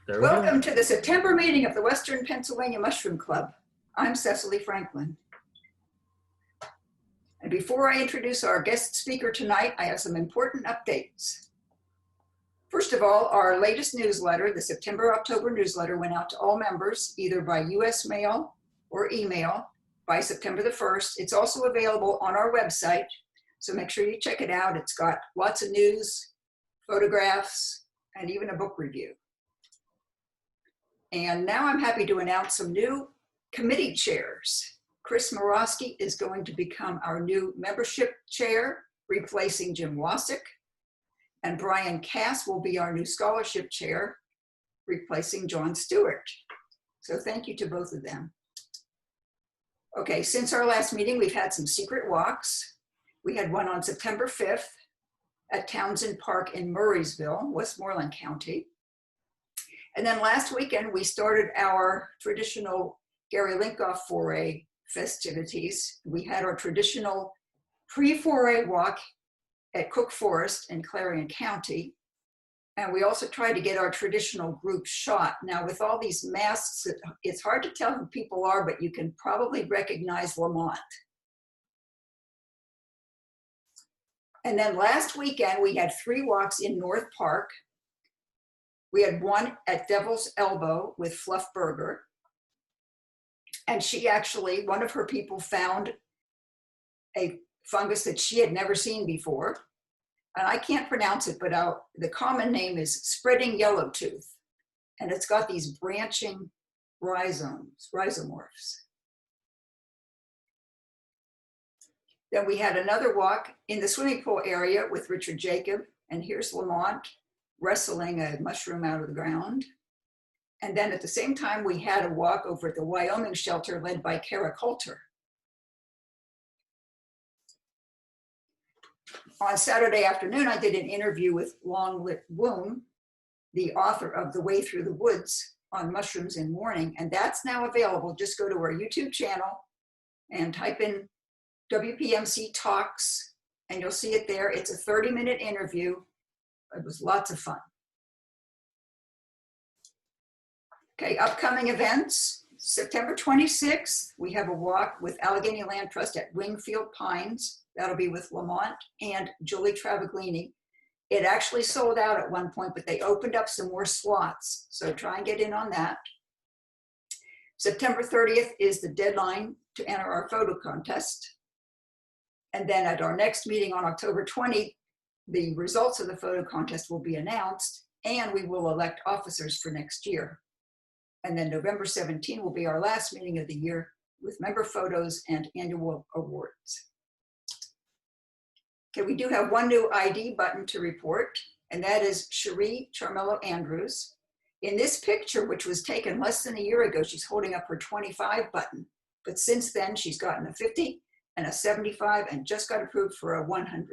There we go. Welcome to the September meeting of the Western Pennsylvania Mushroom Club. I'm Cecily Franklin. And before I introduce our guest speaker tonight, I have some important updates. First of all, our latest newsletter, the September-October newsletter, went out to all members, either by US mail or email by September the 1st. It's also available on our website, so make sure you check it out. It's got lots of news, photographs, and even a book review. And now I'm happy to announce some new committee chairs. Kris Murawski is going to become our new membership chair, replacing Jim Wasik. And Brian Cass will be our new scholarship chair, replacing John Stewart. So thank you to both of them. Okay, since our last meeting, we've had some secret walks. We had one on September 5th at Townsend Park in Murrysville, Westmoreland County. And then last weekend, we started our traditional Gary Linkoff foray festivities. We had our traditional pre-foray walk at Cook Forest in Clarion County. And we also tried to get our traditional group shot. Now with all these masks, it's hard to tell who people are, but you can probably recognize Lamont. And then last weekend, we had 3 walks in North Park. We had one at Devil's Elbow with Fluff Burger. And she actually, one of her people found a fungus that she had never seen before. And I can't pronounce it, but the common name is spreading yellowtooth. And it's got these branching rhizomorphs. Then we had another walk in the swimming pool area with Richard Jacob. And here's Lamont wrestling a mushroom out of the ground. And then at the same time, we had a walk over at the Wyoming shelter led by Kara Coulter. On Saturday afternoon, I did an interview with Long Lit Woon, the author of The Way Through the Woods on Mushrooms in Mourning, and that's now available. Just go to our YouTube channel and type in WPMC Talks, and you'll see it there. It's a 30-minute interview. It was lots of fun. Okay, upcoming events. September 26th, we have a walk with Allegheny Land Trust at Wingfield Pines. That'll be with Lamont and Julie Travaglini. It actually sold out at one point, but they opened up some more slots. So try and get in on that. September 30th is the deadline to enter our photo contest. And then at our next meeting on October 20th, the results of the photo contest will be announced, and we will elect officers for next year. And then November 17 will be our last meeting of the year with member photos and annual awards. Okay, we do have one new ID button to report, and that is Cheree Charmello Andrews. In this picture, which was taken less than a year ago, she's holding up her 25 button. But since then, she's gotten a 50 and a 75 and just got approved for a 100.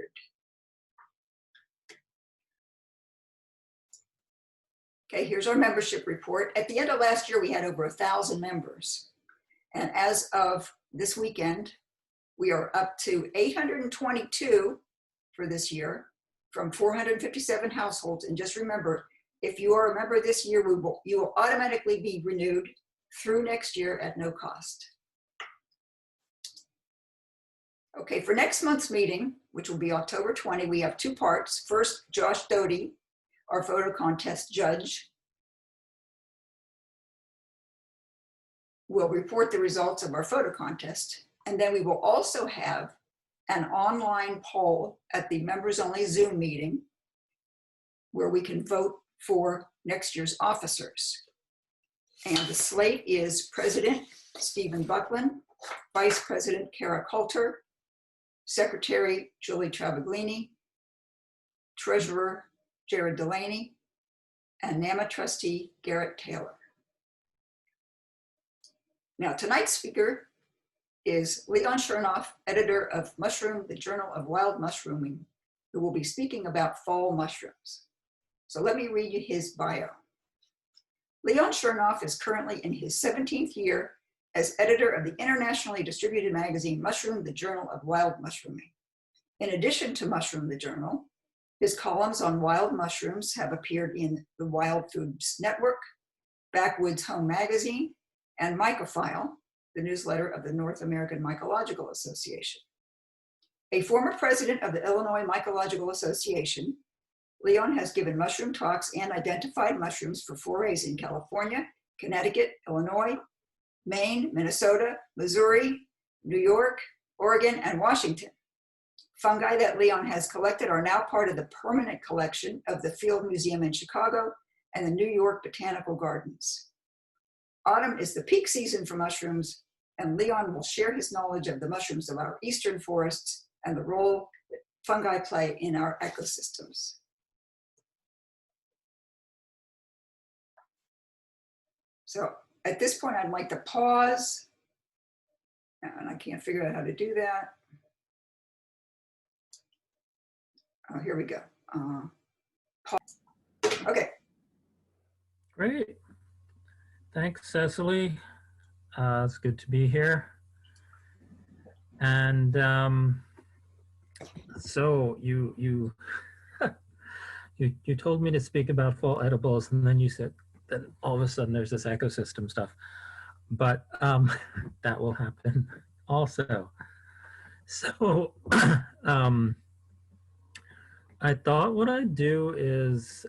Okay, here's our membership report. At the end of last year, we had over 1,000 members. And as of this weekend, we are up to 822 for this year from 457 households. And just remember, if you are a member this year, you will automatically be renewed through next year at no cost. Okay, for next month's meeting, which will be October 20, we have 2 parts. First, Josh Doty, our photo contest judge, will report the results of our photo contest. And then we will also have an online poll at the members-only Zoom meeting where we can vote for next year's officers. And the slate is President Stephen Buckland, Vice President Kara Coulter, Secretary Julie Travaglini, Treasurer Jared Delaney, and NAMA trustee Garrett Taylor. Now, tonight's speaker is Leon Shernoff, editor of Mushroom, the Journal of Wild Mushrooming, who will be speaking about fall mushrooms. So let me read you his bio. Leon Shernoff is currently in his 17th year as editor of the internationally distributed magazine Mushroom, the Journal of Wild Mushrooming. In addition to Mushroom, the Journal, his columns on wild mushrooms have appeared in the Wild Foods Network, Backwoods Home Magazine, and Mycophile, the newsletter of the North American Mycological Association. A former president of the Illinois Mycological Association, Leon has given mushroom talks and identified mushrooms for forays in California, Connecticut, Illinois, Maine, Minnesota, Missouri, New York, Oregon, and Washington. Fungi that Leon has collected are now part of the permanent collection of the Field Museum in Chicago and the New York Botanical Gardens. Autumn is the peak season for mushrooms, and Leon will share his knowledge of the mushrooms of our eastern forests and the role that fungi play in our ecosystems. So at this point, I'd like to pause, and I can't figure out how to do that. Oh, here we go. Pause. Okay. Great. Thanks, Cecily. It's good to be here. And so you you told me to speak about fall edibles, and then you said that all of a sudden there's this ecosystem stuff, but that will happen also. So I thought what I'd do is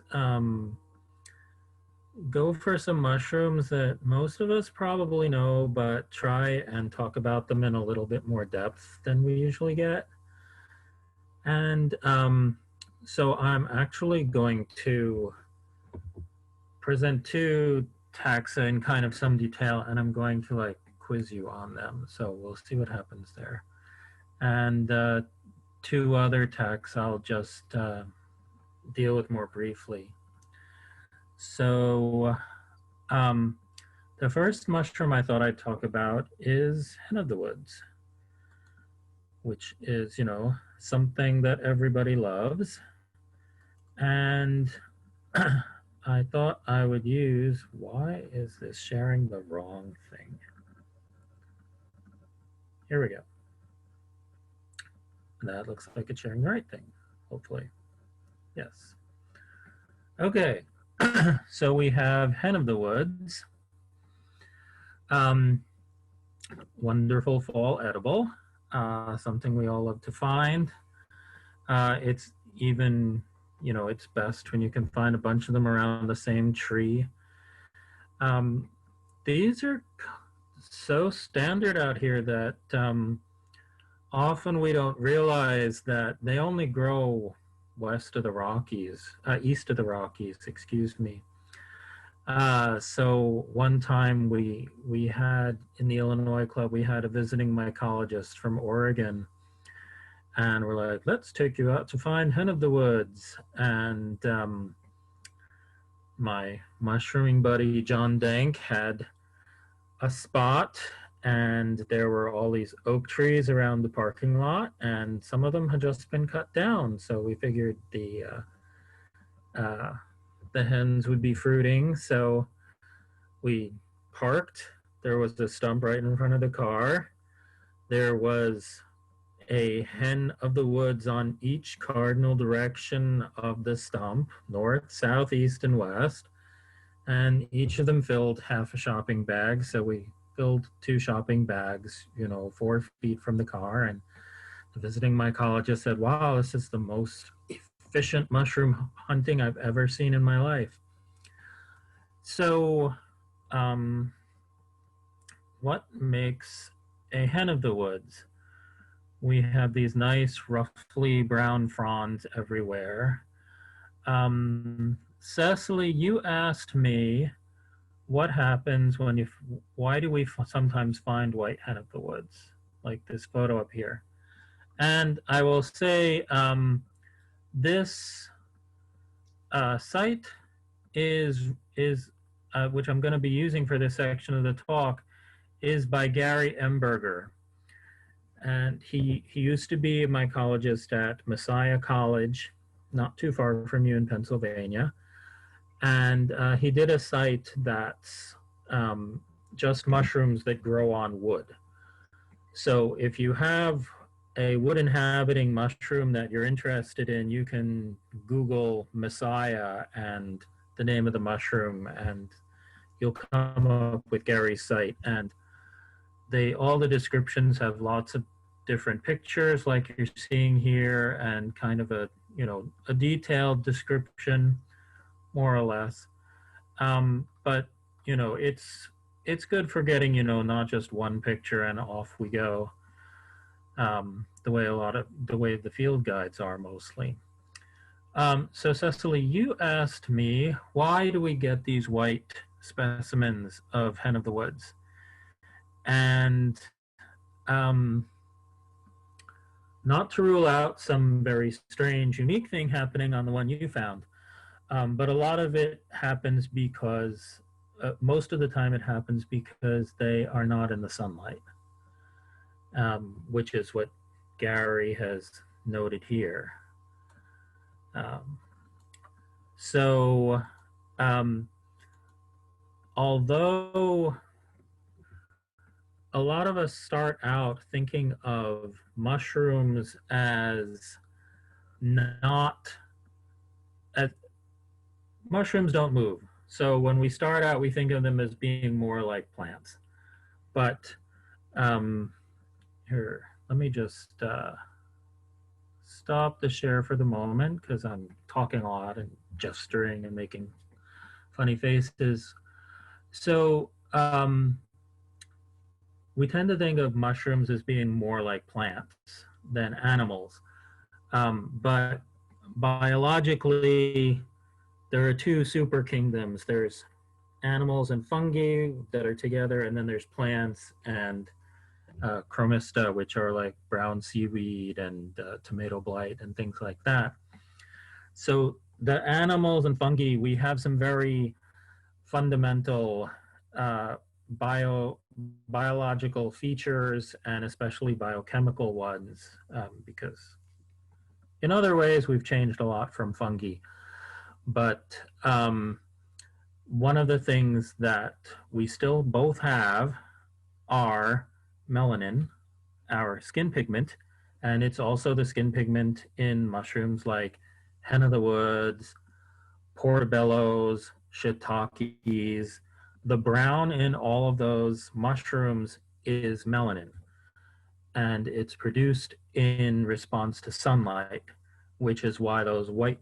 go for some mushrooms that most of us probably know, but try and talk about them in a little bit more depth than we usually get. And so I'm actually going to present two taxa in kind of some detail, and I'm going to like quiz you on them. So we'll see what happens there. And two other taxa I'll just deal with more briefly. So the first mushroom I thought I'd talk about is hen of the woods, which is, you know, something that everybody loves. And I thought I would use, why is this sharing the wrong thing? Here we go. That looks like it's sharing the right thing, hopefully. Yes. Okay. So we have hen of the woods, wonderful fall edible, something we all love to find. It's even, you know, it's best when you can find a bunch of them around the same tree. These are so standard out here that often we don't realize that they only grow west of the Rockies, east of the Rockies, excuse me. So one time we had, in the Illinois Club, we had a visiting mycologist from Oregon, and we're like, let's take you out to find hen of the woods. And my mushrooming buddy, John Dank, had a spot, and there were all these oak trees around the parking lot, and some of them had just been cut down. So we figured the hens would be fruiting. So we parked. There was a stump right in front of the car. There was a hen of the woods on each cardinal direction of the stump, north, south, east, and west. And each of them filled half a shopping bag. So we filled 2 shopping bags, you know, 4 feet from the car. And the visiting mycologist said, wow, this is the most efficient mushroom hunting I've ever seen in my life. So what makes a hen of the woods? We have these nice, roughly brown fronds everywhere. Cecily, you asked me what happens when you, why do we sometimes find white hen of the woods, like this photo up here? And I will say this site is which I'm going to be using for this section of the talk, is by Gary Emberger. And he used to be a mycologist at Messiah College, not too far from you in Pennsylvania. And he did a site that's just mushrooms that grow on wood. So if you have a wood inhabiting mushroom that you're interested in, you can Google Messiah and the name of the mushroom, and you'll come up with Gary's site, and all the descriptions have lots of different pictures like you're seeing here, and kind of a a detailed description, more or less. But it's good for getting not just one picture and off we go. The way the field guides are mostly. So Cecily, you asked me, why do we get these white specimens of hen of the woods? And not to rule out some very strange, unique thing happening on the one you found, but a lot of it happens because, most of the time it happens because they are not in the sunlight, which is what Gary has noted here. So although a lot of us start out thinking of mushrooms as mushrooms don't move. So when we start out, we think of them as being more like plants. But here, let me just stop the share for the moment, because I'm talking a lot and gesturing and making funny faces. So we tend to think of mushrooms as being more like plants than animals. But biologically, there are two super kingdoms. There's animals and fungi that are together, and then there's plants and chromista, which are like brown seaweed and tomato blight and things like that. So the animals and fungi, we have some very fundamental biological features, and especially biochemical ones, because in other ways we've changed a lot from fungi. But one of the things that we still both have are melanin, our skin pigment, and it's also the skin pigment in mushrooms like hen of the woods, portobellos, shiitakes. The brown in all of those mushrooms is melanin, and it's produced in response to sunlight, which is why those white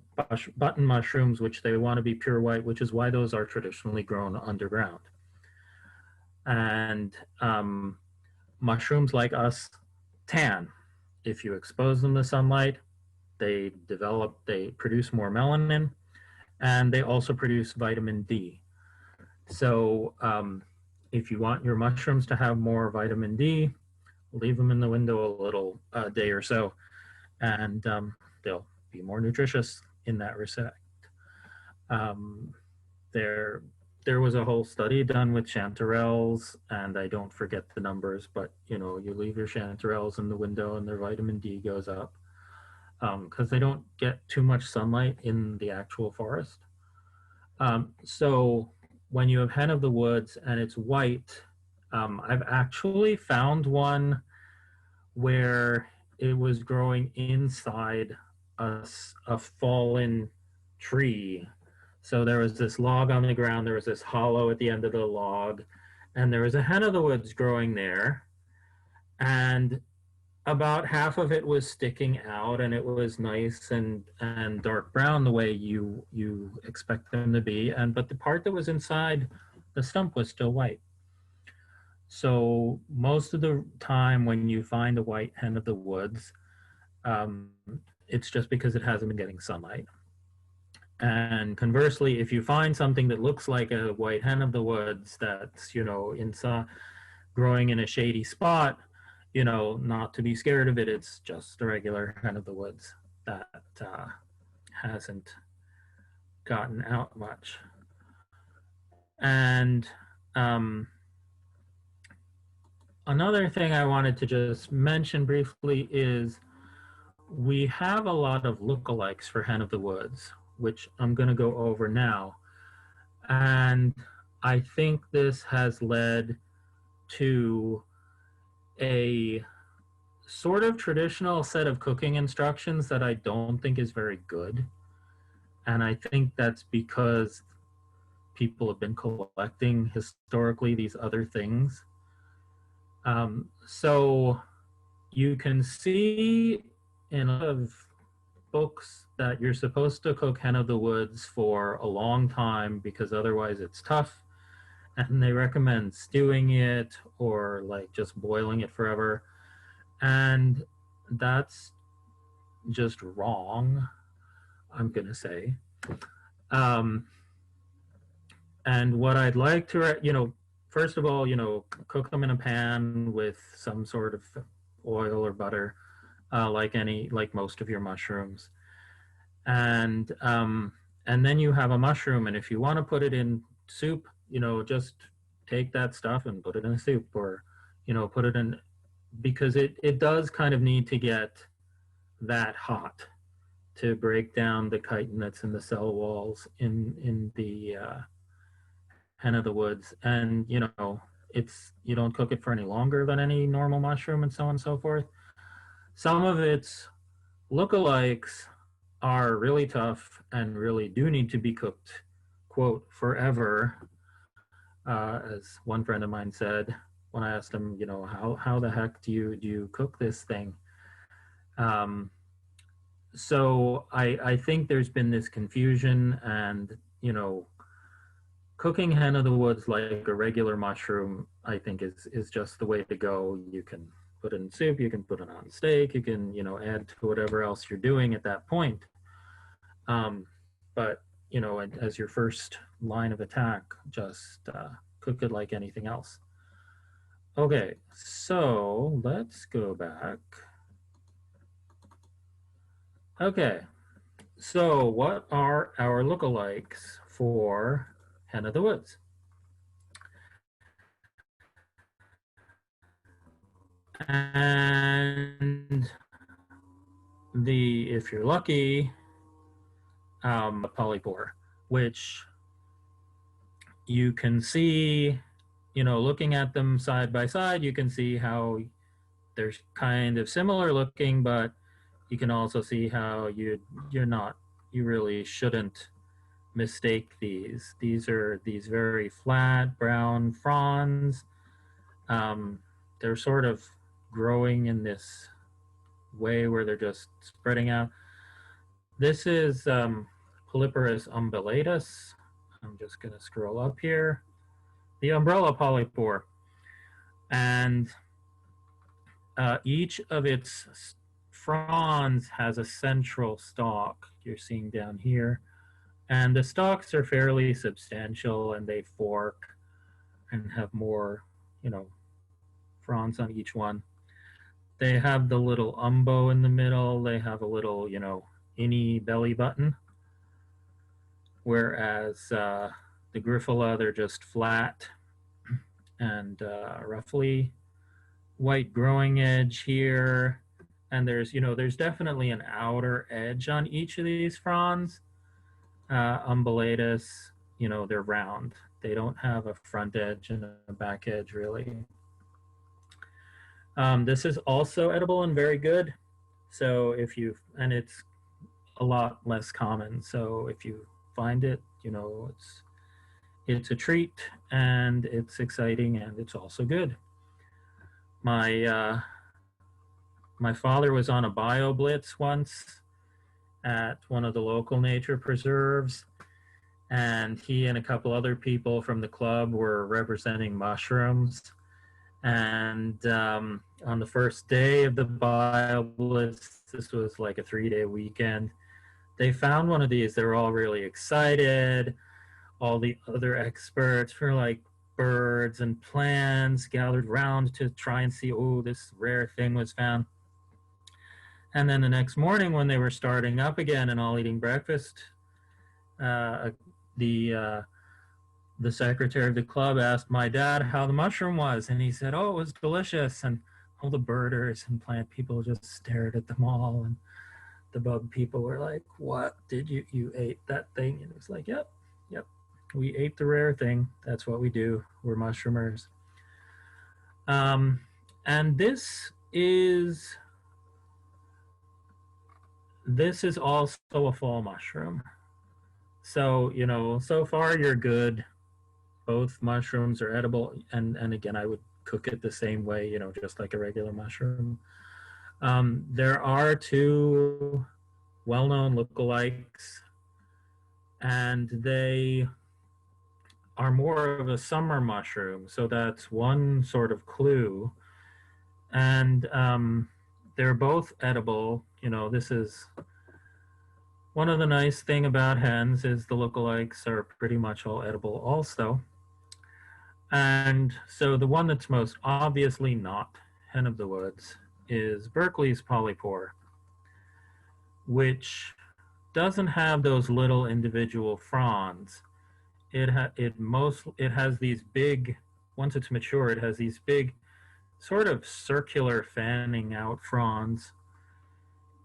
button mushrooms, which they want to be pure white, which is why those are traditionally grown underground. And mushrooms like us tan. If you expose them to sunlight, they produce more melanin, and they also produce vitamin D. So if you want your mushrooms to have more vitamin D, leave them in the window a little day or so, and they'll be more nutritious in that respect. There was a whole study done with chanterelles, and I don't forget the numbers, but you leave your chanterelles in the window and their vitamin D goes up, because they don't get too much sunlight in the actual forest. So when you have hen of the woods and it's white, I've actually found one where it was growing inside a fallen tree. So there was this log on the ground, there was this hollow at the end of the log, and there was a hen of the woods growing there, and about half of it was sticking out, and it was nice and dark brown the way you expect them to be, but the part that was inside the stump was still white. So most of the time when you find a white hen of the woods, it's just because it hasn't been getting sunlight. And conversely, if you find something that looks like a white hen of the woods that's inside, growing in a shady spot, not to be scared of it. It's just a regular hen of the woods that hasn't gotten out much. And another thing I wanted to just mention briefly is we have a lot of lookalikes for hen of the woods, which I'm going to go over now. And I think this has led to a sort of traditional set of cooking instructions that I don't think is very good. And I think that's because people have been collecting historically these other things. So you can see in a lot of books that you're supposed to cook hen of the woods for a long time because otherwise it's tough. And they recommend stewing it or like just boiling it forever. And that's just wrong, I'm going to say. Um, and what I'd like to, first of all, cook them in a pan with some sort of oil or butter, like most of your mushrooms. And then you have a mushroom, and if you want to put it in soup, just take that stuff and put it in a soup, or put it in, because it does kind of need to get that hot to break down the chitin that's in the cell walls in the hen of the woods. And you don't cook it for any longer than any normal mushroom, and so on and so forth. Some of its lookalikes are really tough and really do need to be cooked, quote, forever, as one friend of mine said when I asked him, how the heck do you cook this thing? So I think there's been this confusion, and cooking hen of the woods like a regular mushroom, I think is just the way to go. You can put it in soup, you can put it on steak, you can add to whatever else you're doing at that point. But as your first line of attack, just cook it like anything else. Okay, so let's go back. Okay, so what are our lookalikes for hen of the woods? And if you're lucky, polypore, which you can see, looking at them side by side, you can see how they're kind of similar looking, but you can also see how you really shouldn't mistake these. These are these very flat brown fronds. They're sort of growing in this way where they're just spreading out. This is Polyporus umbellatus. I'm just going to scroll up here. The umbrella polypore. And each of its fronds has a central stalk you're seeing down here. And the stalks are fairly substantial, and they fork and have more, fronds on each one. They have the little umbo in the middle. They have a little, innie belly button. Whereas the Grifola, they're just flat and roughly white growing edge here. And there's definitely an outer edge on each of these fronds. Umbellatus, they're round. They don't have a front edge and a back edge, really. This is also edible and very good. So and it's a lot less common. So if you find it, it's a treat, and it's exciting, and it's also good. My father was on a bio blitz once at one of the local nature preserves, and he and a couple other people from the club were representing mushrooms. And on the first day of the bio blitz, this was like a 3-day weekend, they found one of these. They were all really excited. All the other experts for like birds and plants gathered around to try and see, oh, this rare thing was found. And then the next morning, when they were starting up again and all eating breakfast, the secretary of the club asked my dad how the mushroom was, and he said, oh, it was delicious. And all the birders and plant people just stared at them all, and the bug people were like, what did you ate that thing? And it was like, yep, we ate the rare thing. That's what we do. We're mushroomers. And this is also a fall mushroom. So, you know, so far you're good. Both mushrooms are edible. And again, I would cook it the same way, you know, just like a regular mushroom. There are two well-known lookalikes, and they are more of a summer mushroom. So that's one sort of clue. And they're both edible. You know, this is one of the nice thing about hens is the lookalikes are pretty much all edible also. And so the one that's most obviously not hen of the woods is Berkeley's polypore, which doesn't have those little individual fronds. It has these big, once it's mature, it has these big sort of circular fanning out fronds.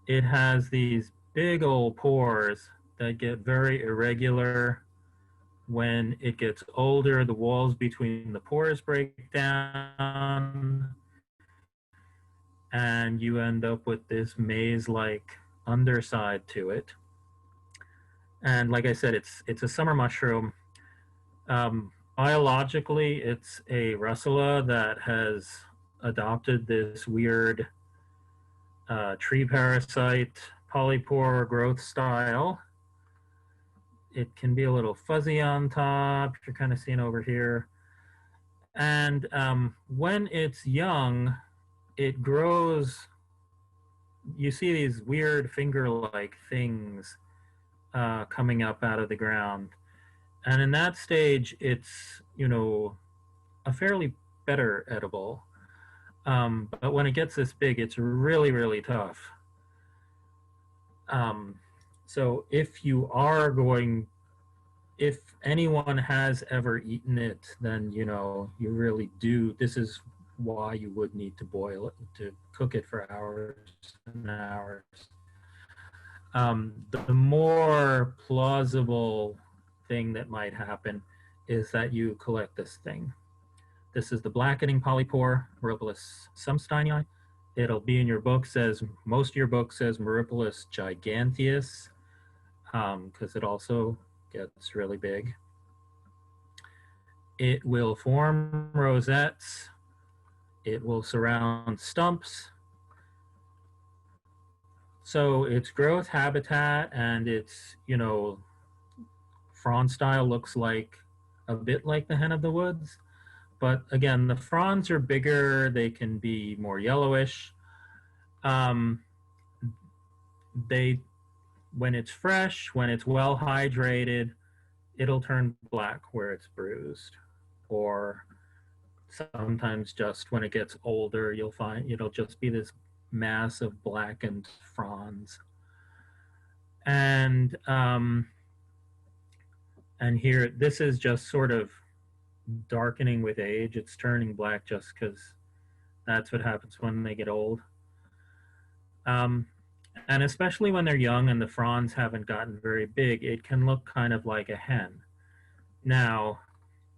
It has these big old pores that get very irregular. When it gets older, the walls between the pores break down, and you end up with this maze-like underside to it. And like I said, it's a summer mushroom. Biologically, it's a russula that has adopted this weird tree parasite polypore growth style. It can be a little fuzzy on top, you're kind of seeing over here. And when it's young, it grows, you see these weird finger-like things coming up out of the ground. And in that stage, it's, you know, a fairly better edible. But when it gets this big, it's really, really tough. So if you are going, if anyone has ever eaten it, then, you know, you really do, this is why you would need to boil it, to cook it for hours and hours. The more plausible thing that might happen is that you collect this thing. This is the blackening polypore, Muropelus sumsteinii. It'll be in your book, says, most of your book says Muropelus giganteus, because it also gets really big. It will form rosettes. It will surround stumps. So its growth habitat and its, you know, frond style looks like a bit like the hen of the woods. But again, the fronds are bigger. They can be more yellowish. When it's fresh, when it's well hydrated, it'll turn black where it's bruised. Or sometimes just when it gets older, you'll find it'll just be this mass of blackened fronds. And here, this is just sort of darkening with age. It's turning black just because that's what happens when they get old. And especially when they're young and the fronds haven't gotten very big, it can look kind of like a hen. Now,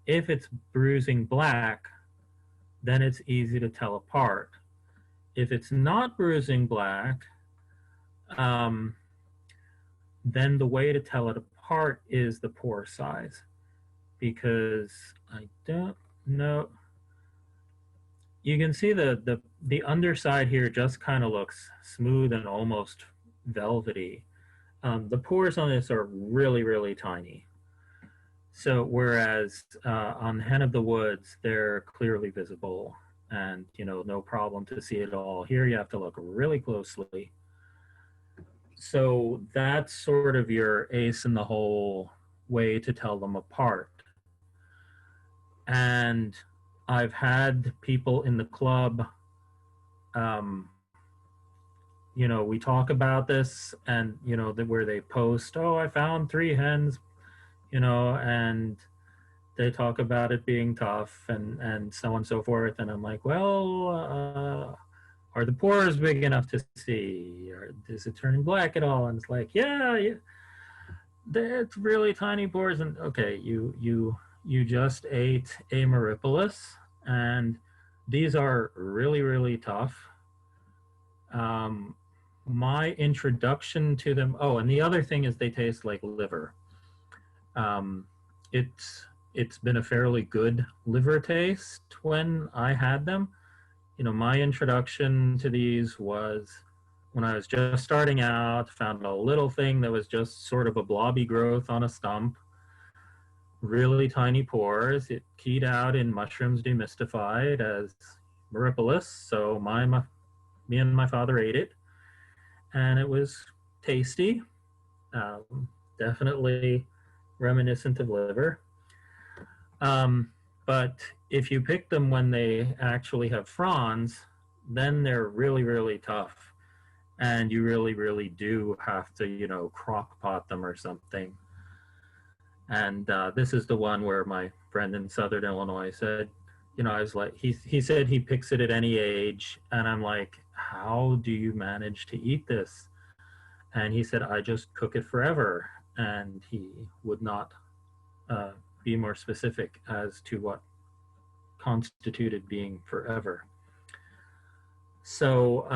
if it's bruising black, then it's easy to tell apart. If it's not bruising black, then the way to tell it apart is the pore size, because I don't know. You can see the underside here just kind of looks smooth and almost velvety. The pores on this are really, really tiny. So whereas on Hen of the Woods, they're clearly visible and, you know, no problem to see it all. Here you have to look really closely. So that's sort of your ace in the hole way to tell them apart. And I've had people in the club, you know, we talk about this and, you know, where they post, oh, I found 3 hens, you know, and they talk about it being tough and so on and so forth. And I'm like, well, are the pores big enough to see? Or is it turning black at all? And it's like, yeah, it's really tiny pores. And okay, you just ate a Murrysville, and these are really, really tough. My introduction to them, oh, and the other thing is they taste like liver. Um, it's been a fairly good liver taste when I had them. You know, my introduction to these was when I was just starting out, found a little thing that was just sort of a blobby growth on a stump, really tiny pores. It keyed out in mushrooms demystified as Murrysville, so me and my father ate it, and it was tasty, um, definitely reminiscent of liver. Um, but if you pick them when they actually have fronds, then they're really, really tough. And you really, really do have to, you know, crock pot them or something. And this is the one where my friend in Southern Illinois said, you know, I was like, he said he picks it at any age. And I'm like, how do you manage to eat this? And he said, I just cook it forever. And he would not uh, be more specific as to what constituted being forever. So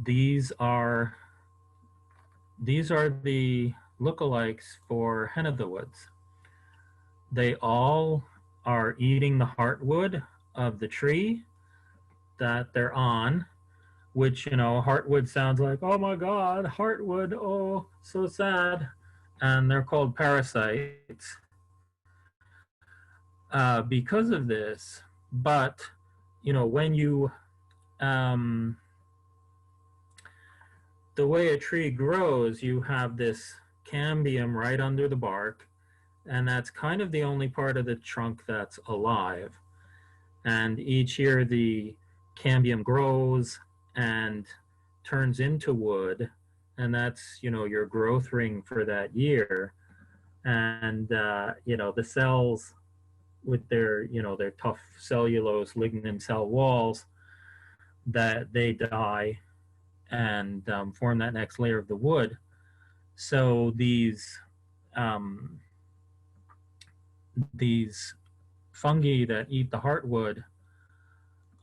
these are the lookalikes for hen of the woods. They all are eating the heartwood of the tree that they're on, which, you know, heartwood sounds like, oh my God, heartwood, oh, so sad. And they're called parasites because of this. But, you know, when you, the way a tree grows, you have this cambium right under the bark, and that's kind of the only part of the trunk that's alive. And each year the cambium grows and turns into wood, and that's, you know, your growth ring for that year. And you know, the cells with their, you know, their tough cellulose lignin cell walls, that they die and form that next layer of the wood. So um, these fungi that eat the heartwood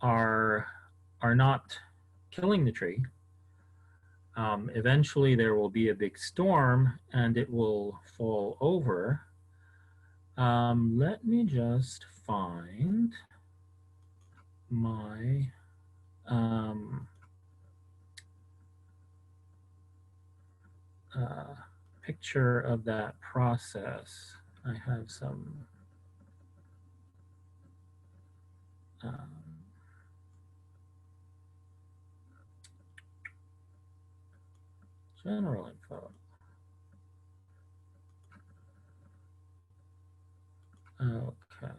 are not killing the tree. Eventually, there will be a big storm and it will fall over. Let me just find my uh, picture of that process. I have some um, general info. Okay.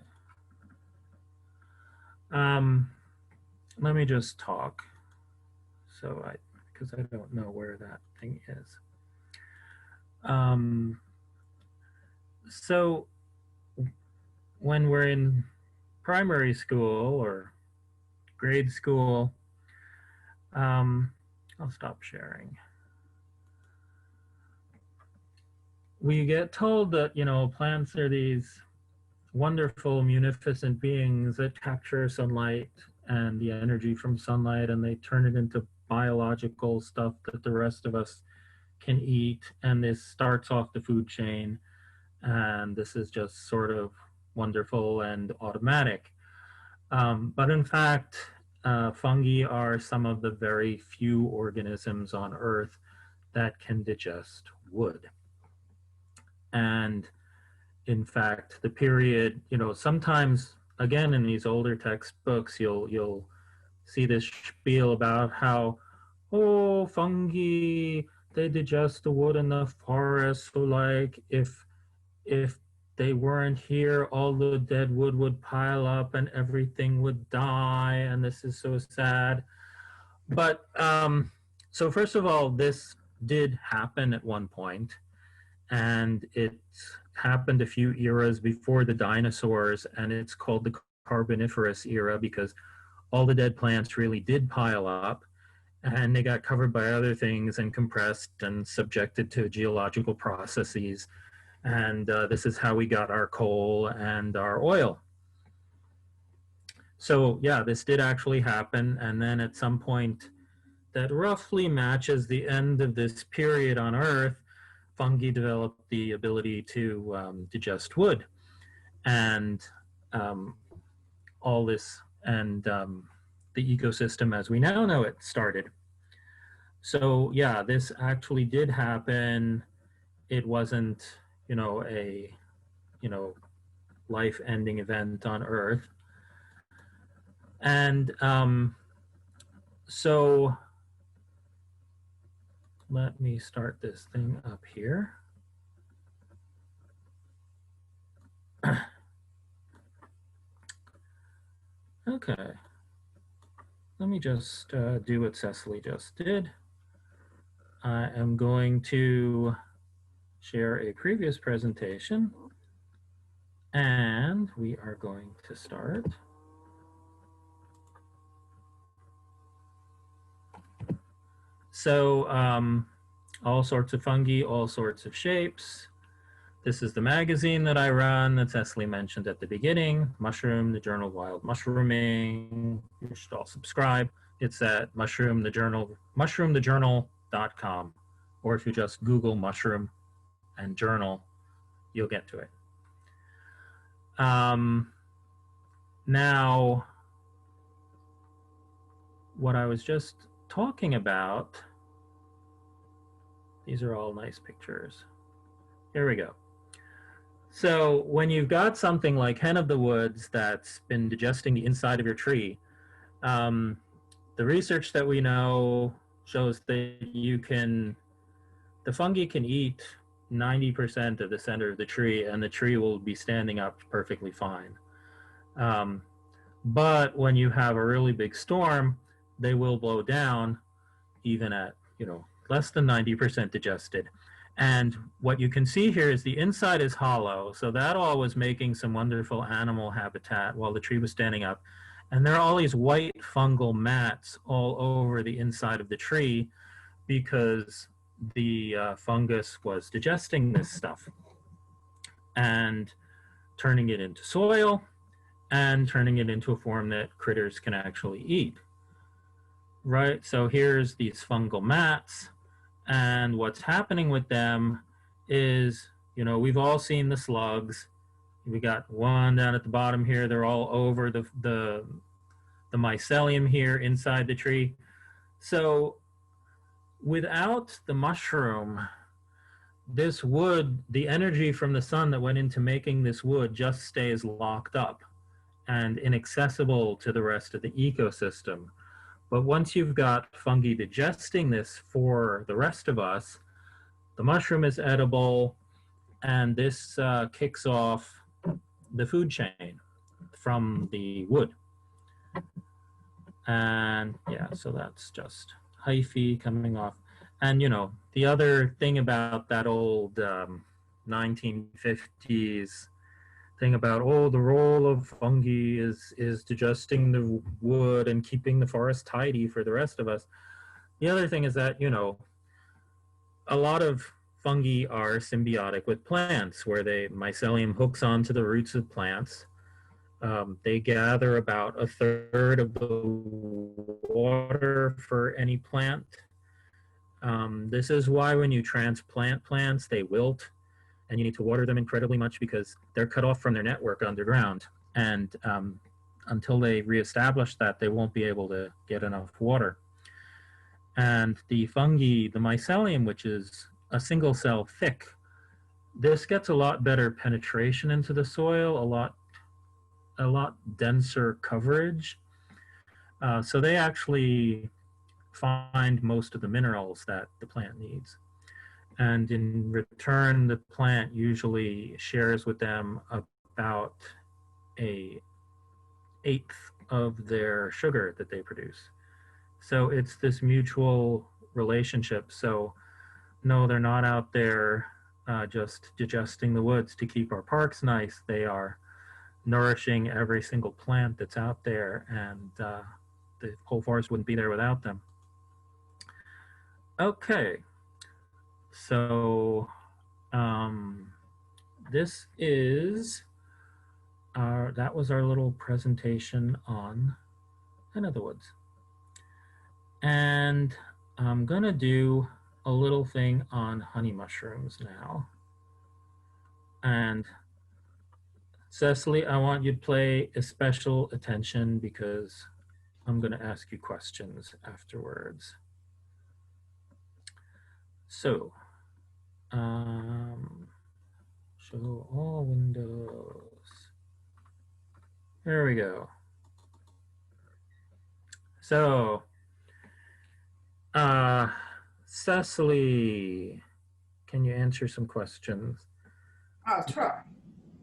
Let me just talk. Because I don't know where that thing is. So when we're in primary school or grade school, I'll stop sharing. We get told that, you know, plants are these wonderful, munificent beings that capture sunlight and the energy from sunlight, and they turn it into biological stuff that the rest of us can eat. And this starts off the food chain, and this is just sort of wonderful and automatic. But in fact, fungi are some of the very few organisms on Earth that can digest wood. And in fact, the period, you know, sometimes, again, in these older textbooks, you'll see this spiel about how, oh, fungi, they digest the wood in the forest. So like if they weren't here, all the dead wood would pile up and everything would die, and this is so sad. But so first of all, this did happen at one point, and it happened a few eras before the dinosaurs, and it's called the Carboniferous era because all the dead plants really did pile up, and they got covered by other things and compressed and subjected to geological processes. And this is how we got our coal and our oil. So yeah, this did actually happen. And then at some point that roughly matches the end of this period on Earth, fungi developed the ability to digest wood, and all this, and the ecosystem as we now know it started. So yeah, this actually did happen. It wasn't, a, you know, life-ending event on Earth. And so let me start this thing up here. Okay. Let me just do what Cecily just did. I am going to share a previous presentation, and we are going to start. So all sorts of fungi, all sorts of shapes. This is the magazine that I run that Cecily mentioned at the beginning, Mushroom, the Journal of Wild Mushrooming. You should all subscribe. It's at mushroomthejournal.com. Or if you just Google mushroom and journal, you'll get to it. Now, what I was just talking about, these are all nice pictures. Here we go. So when you've got something like hen of the woods that's been digesting the inside of your tree, the research that we know shows that the fungi can eat 90% of the center of the tree, and the tree will be standing up perfectly fine. But when you have a really big storm, they will blow down even at, less than 90% digested. And what you can see here is the inside is hollow. So that all was making some wonderful animal habitat while the tree was standing up. And there are all these white fungal mats all over the inside of the tree because the fungus was digesting this stuff and turning it into soil and turning it into a form that critters can actually eat. Right, so here's these fungal mats, and what's happening with them is, we've all seen the slugs. We got one down at the bottom here. They're all over the mycelium here inside the tree. So without the mushroom, this wood, the energy from the sun that went into making this wood just stays locked up and inaccessible to the rest of the ecosystem. But once you've got fungi digesting this for the rest of us, the mushroom is edible, and this kicks off the food chain from the wood. And yeah, so that's just hyphae coming off. And the other thing about that old 1950s thing about, the role of fungi is digesting the wood and keeping the forest tidy for the rest of us. The other thing is that, a lot of fungi are symbiotic with plants, where mycelium hooks onto the roots of plants. They gather about a third of the water for any plant. This is why when you transplant plants, they wilt, and you need to water them incredibly much because they're cut off from their network underground. And until they reestablish that, they won't be able to get enough water. And the fungi, the mycelium, which is a single cell thick, this gets a lot better penetration into the soil, a lot denser coverage. So they actually find most of the minerals that the plant needs. And in return, the plant usually shares with them about an eighth of their sugar that they produce. So it's this mutual relationship. So no, they're not out there just digesting the woods to keep our parks nice. They are nourishing every single plant that's out there, and the whole forest wouldn't be there without them. Okay. So this is that was our little presentation on hen of the woods. And I'm gonna do a little thing on honey mushrooms now. And Cecily, I want you to pay a special attention because I'm going to ask you questions afterwards. So, show all windows. There we go. So, Cecily, can you answer some questions? I'll try.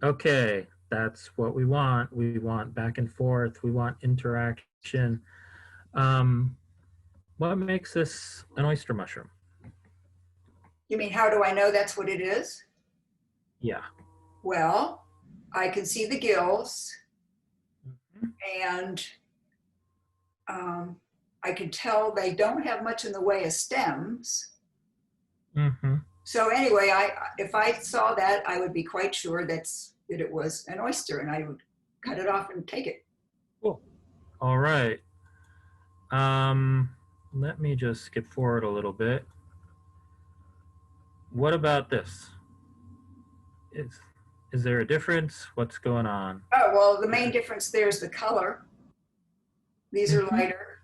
Okay, that's what we want. We want back and forth. We want interaction. What makes this an oyster mushroom? You mean, how do I know that's what it is? Yeah. Well, I can see the gills, and I can tell they don't have much in the way of stems. Mm-hmm. So anyway, if I saw that, I would be quite sure that it was an oyster, and I would cut it off and take it. Cool. All right. Let me just skip forward a little bit. What about this? Is there a difference? What's going on? Oh, well, the main difference there is the color. These are Mhm. lighter,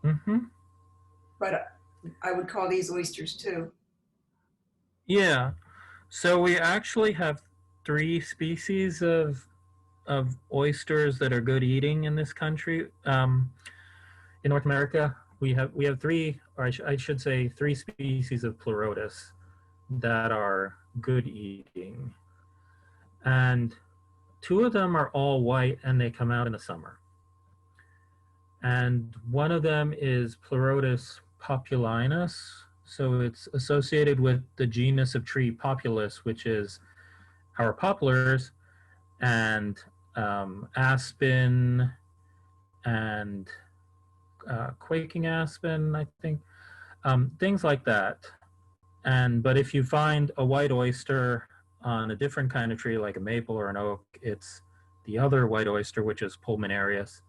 Mm-hmm. but I would call these oysters too. Yeah. So we actually have 3 species of oysters that are good eating in this country. In North America, we have 3, or I should say 3 species of Pleurotus that are good eating, and 2 of them are all white and they come out in the summer. And one of them is Pleurotus populinus, so it's associated with the genus of tree Populus, which is our poplars and aspen and quaking aspen, I think, things like that. But if you find a white oyster on a different kind of tree, like a maple or an oak, it's the other white oyster, which is pulmonarius.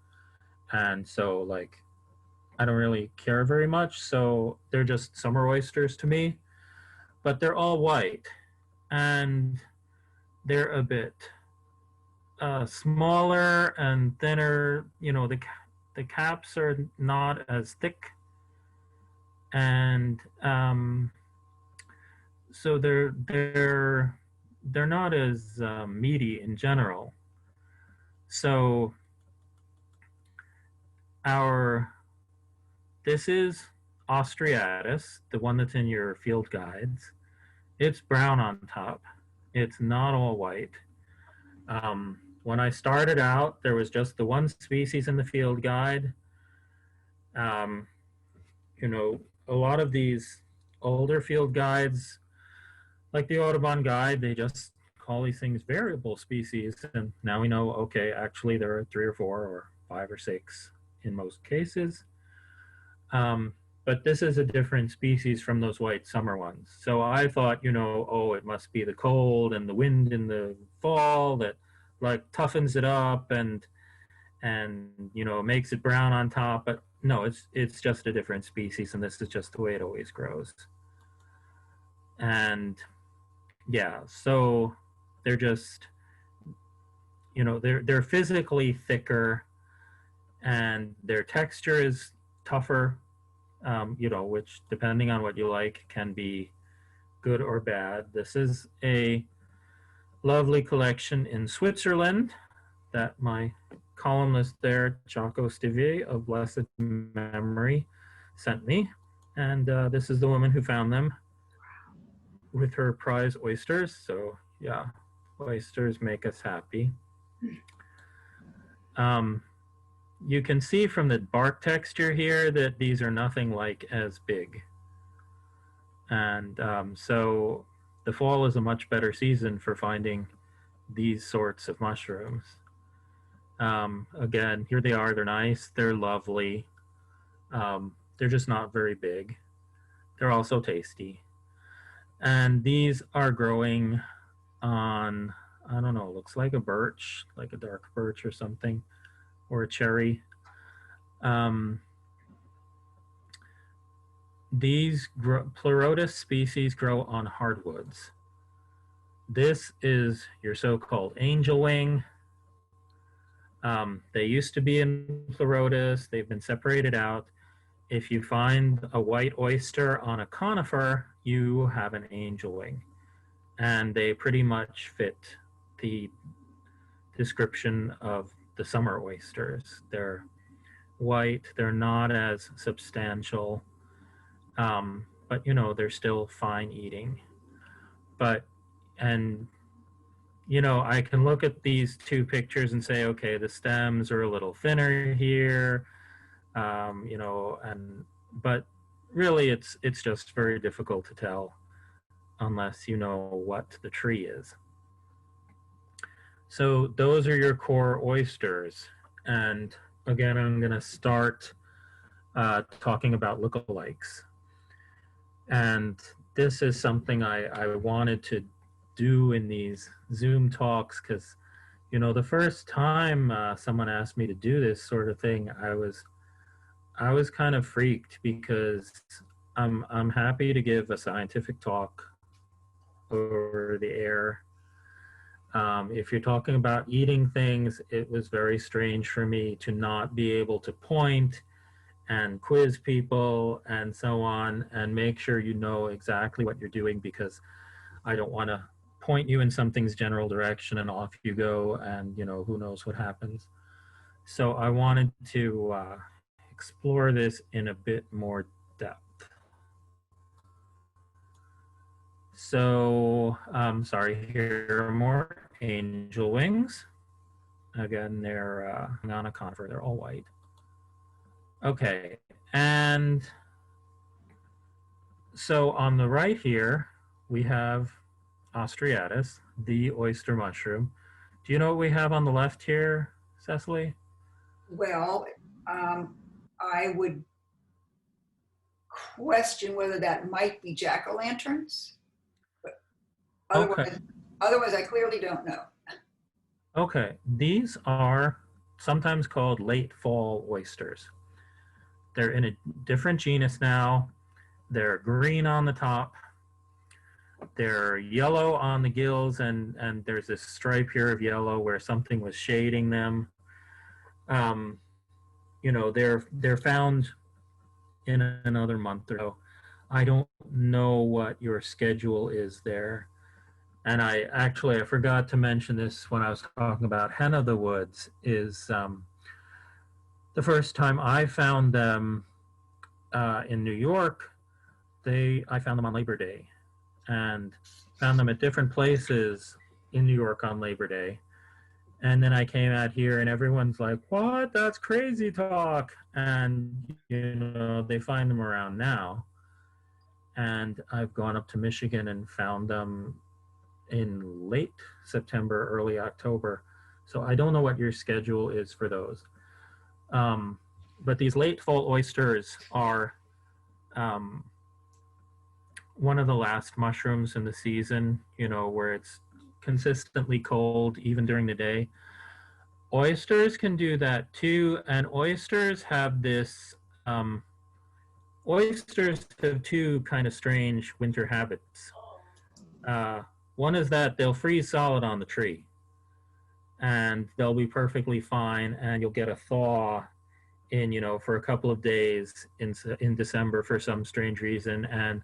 And so, like, I don't really care very much. So they're just summer oysters to me, but they're all white and they're a bit smaller and thinner. You know, the caps are not as thick, and so they're not as meaty in general. So our this is Austriatus, the one that's in your field guides. It's brown on top. It's not all white. When I started out, there was just the one species in the field guide. Um, you know, a lot of these older field guides, like the Audubon guide, they just call these things variable species. And now we know, okay, actually there are 3 or 4 or 5 or 6 in most cases. But this is a different species from those white summer ones. So I thought, oh, it must be the cold and the wind in the fall that like toughens it up and makes it brown on top. But no, it's just a different species, and this is just the way it always grows. And yeah, so they're just they're physically thicker, and their texture is tougher. Which, depending on what you like, can be good or bad. This is a lovely collection in Switzerland that my columnist there, Chaco Stivier of blessed memory, sent me. And this is the woman who found them with her prize oysters. So yeah, oysters make us happy. You can see from the bark texture here that these are nothing like as big. And so the fall is a much better season for finding these sorts of mushrooms. Again, here they are. They're nice. They're lovely. They're just not very big. They're also tasty. And these are growing on, I don't know, looks like a birch, like a dark birch or something, or a cherry. these Pleurotus species grow on hardwoods. This is your so-called angel wing. They used to be in Pleurotus. They've been separated out. If you find a white oyster on a conifer, you have an angel wing. And they pretty much fit the description of the summer oysters. They're white, they're not as substantial, but you know, they're still fine eating. But, and you know, I can look at these two pictures and say, okay, the stems are a little thinner here, you know, but really it's just very difficult to tell unless you know what the tree is. So those are your core oysters. And again, I'm going to start talking about lookalikes. And this is something I wanted to do in these Zoom talks because, you know, the first time someone asked me to do this sort of thing, I was kind of freaked because I'm happy to give a scientific talk over the air. If you're talking about eating things, it was very strange for me to not be able to point and quiz people and so on and make sure you know exactly what you're doing, because I don't want to point you in something's general direction and off you go and, you know, who knows what happens. So I wanted to explore this in a bit more depth. So, sorry, here are more angel wings. Again, they're on a conifer, they're all white. Okay, and so on the right here, we have Ostreatus, the oyster mushroom. Do you know what we have on the left here, Cecily? Well, I would question whether that might be jack-o'-lanterns, but Okay, otherwise I clearly don't know. okay. These are sometimes called late fall oysters. They're in a different genus now. They're green on the top. They're yellow on the gills, and there's this stripe here of yellow where something was shading them. You know, they're found in another month or so. I don't know what your schedule is there. And I forgot to mention this when I was talking about hen of the woods, is the first time I found them in New York, I found them on Labor Day and found them at different places in New York on Labor Day. And then I came out here and everyone's like, what? That's crazy talk. And, you know, they find them around now. And I've gone up to Michigan and found them in late September, early October. So I don't know what your schedule is for those. But these late fall oysters are one of the last mushrooms in the season, you know, where it's consistently cold even during the day. Oysters can do that too, and oysters have this oysters have two kind of strange winter habits. One is that they'll freeze solid on the tree and they'll be perfectly fine, and you'll get a thaw in, you know, for a couple of days in December for some strange reason, and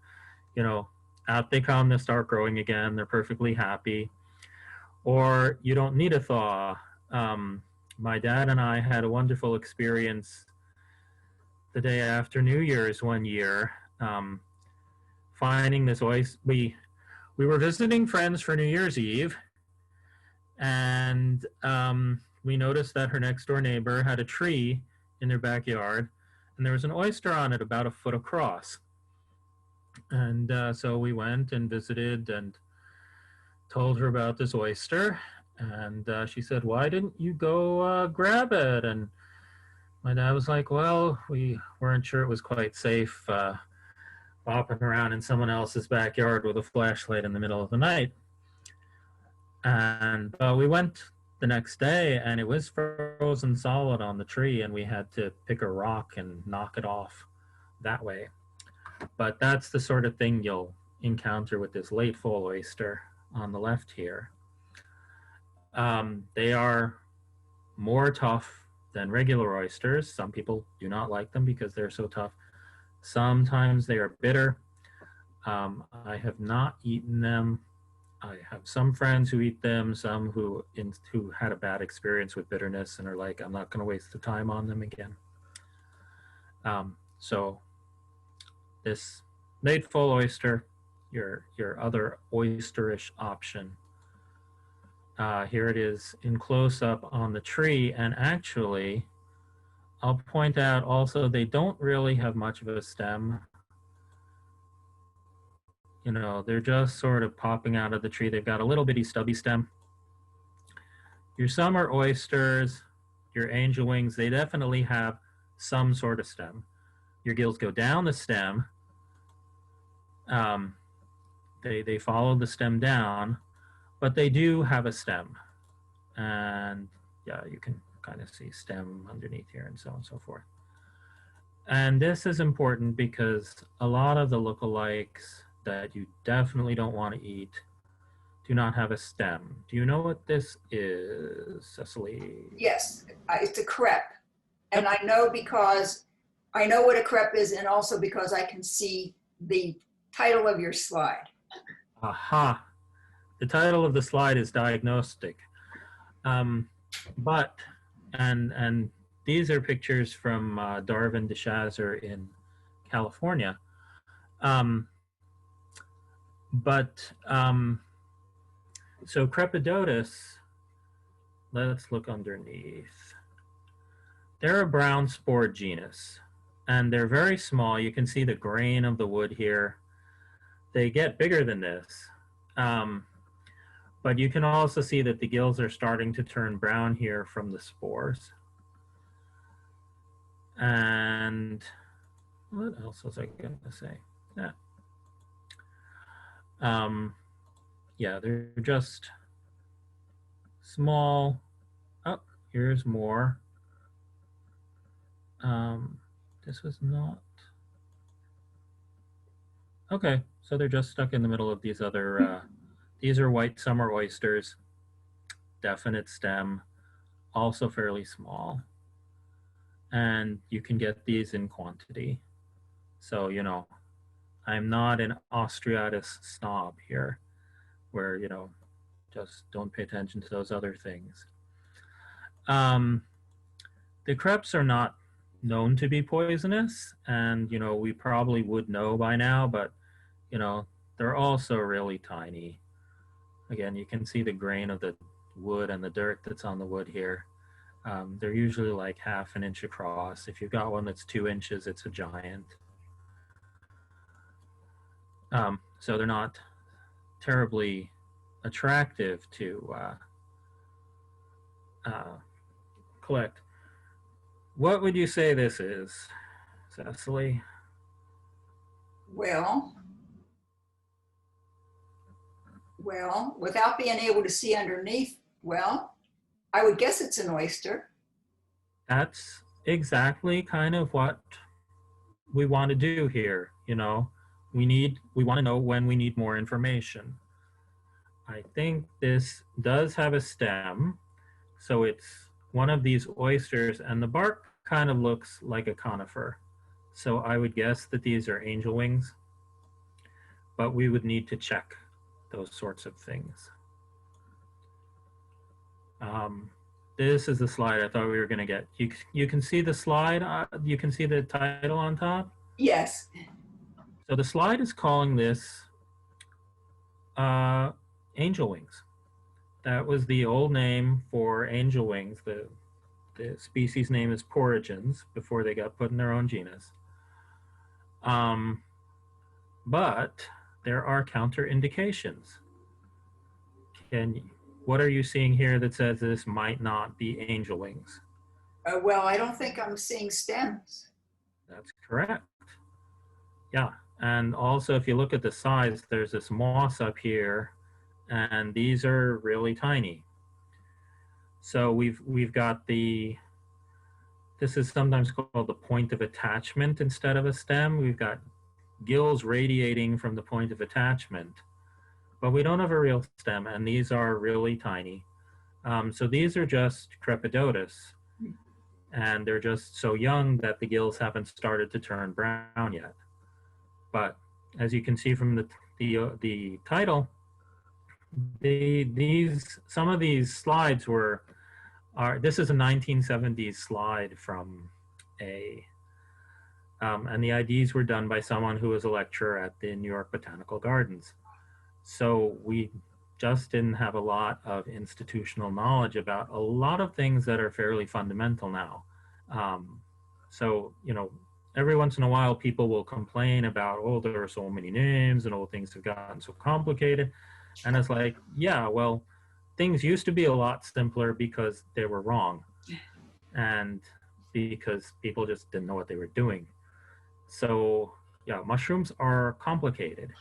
you know, out they come, they start growing again, they're perfectly happy. Or you don't need a thaw. My dad and I had a wonderful experience the day after New Year's one year, finding this oyster. We were visiting friends for New Year's Eve, and we noticed that her next door neighbor had a tree in their backyard, and there was an oyster on it about a foot across. And so we went and visited and told her about this oyster. And she said, why didn't you go grab it? And my dad was like, well, we weren't sure it was quite safe bopping around in someone else's backyard with a flashlight in the middle of the night. And we went the next day, and it was frozen solid on the tree, and we had to pick a rock and knock it off that way. But that's the sort of thing you'll encounter with this late fall oyster on the left here. They are more tough than regular oysters. Some people do not like them because they're so tough. Sometimes they are bitter. I have not eaten them. I have some friends who eat them, some who had a bad experience with bitterness and are like, I'm not going to waste the time on them again. So this late fall oyster, your other oysterish option. Here it is in close up on the tree, and actually, I'll point out also they don't really have much of a stem. You know, they're just sort of popping out of the tree. They've got a little bitty stubby stem. Your summer oysters, your angel wings, they definitely have some sort of stem. Your gills go down the stem. They follow the stem down, but they do have a stem. And yeah, you can kind of see stem underneath here and so on and so forth. And this is important because a lot of the lookalikes that you definitely don't want to eat do not have a stem. Do you know what this is, Cecily? Yes, it's a crepe. And I know because I know what a crepe is, and also because I can see the title of your slide. Aha. The title of the slide is diagnostic. But these are pictures from Darwin de Chazer in California. So Crepidotus, let's look underneath. They're a brown spore genus, and they're very small. You can see the grain of the wood here. They get bigger than this. But you can also see that the gills are starting to turn brown here from the spores. And what else was I going to say? Yeah, they're just small. Oh, here's more. This was not. Okay, so they're just stuck in the middle of these other, these are white summer oysters, definite stem, also fairly small. And you can get these in quantity. So, you know, I'm not an Austriatus snob here, where, you know, just don't pay attention to those other things. The crepes are not known to be poisonous, and, you know, we probably would know by now, but, you know, they're also really tiny. Again, you can see the grain of the wood and the dirt that's on the wood here. They're usually like half an inch across. If you've got one that's 2 inches, it's a giant. So they're not terribly attractive to collect. What would you say this is, Cecily? Well, without being able to see underneath, well, I would guess it's an oyster. That's exactly kind of what we want to do here. You know, we want to know when we need more information. I think this does have a stem, so it's one of these oysters, and the bark kind of looks like a conifer. So I would guess that these are angel wings, but we would need to check those sorts of things. This is the slide I thought we were going to get. You can see the slide. You can see the title on top. Yes. So the slide is calling this angel wings. That was the old name for angel wings. The species name is Porigens before they got put in their own genus. But there are counterindications. What are you seeing here that says this might not be angel wings? Well, I don't think I'm seeing stems. That's correct. Yeah, and also if you look at the size, there's this moss up here, and these are really tiny. So we've got this is sometimes called the point of attachment instead of a stem. We've got gills radiating from the point of attachment, but we don't have a real stem, and these are really tiny. So these are just Crepidotus, and they're just so young that the gills haven't started to turn brown yet. But as you can see from the title, some of these slides this is a 1970s slide from and the IDs were done by someone who was a lecturer at the New York Botanical Gardens. So we just didn't have a lot of institutional knowledge about a lot of things that are fairly fundamental now. So, every once in a while people will complain about, oh, there are so many names and all things have gotten so complicated. And it's like, yeah, well, things used to be a lot simpler because they were wrong and because people just didn't know what they were doing. So yeah, mushrooms are complicated.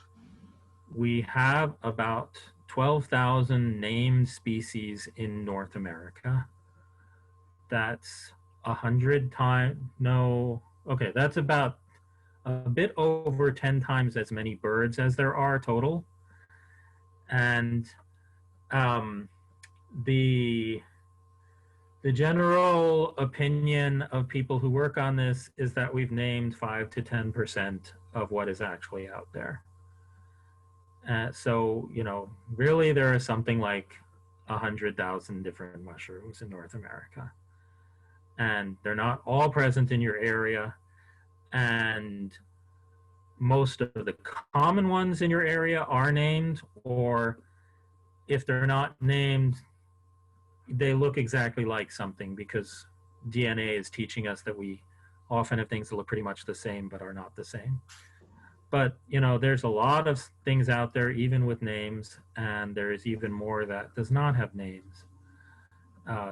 We have about 12,000 named species in North America. That's 100 times, no, okay, that's about a bit over 10 times as many birds as there are total. And the general opinion of people who work on this is that we've named 5 to 10% of what is actually out there. So, really there are something like 100,000 different mushrooms in North America. And they're not all present in your area. And most of the common ones in your area are named, or if they're not named, they look exactly like something, because DNA is teaching us that we often have things that look pretty much the same but are not the same. But there's a lot of things out there even with names, and there's even more that does not have names.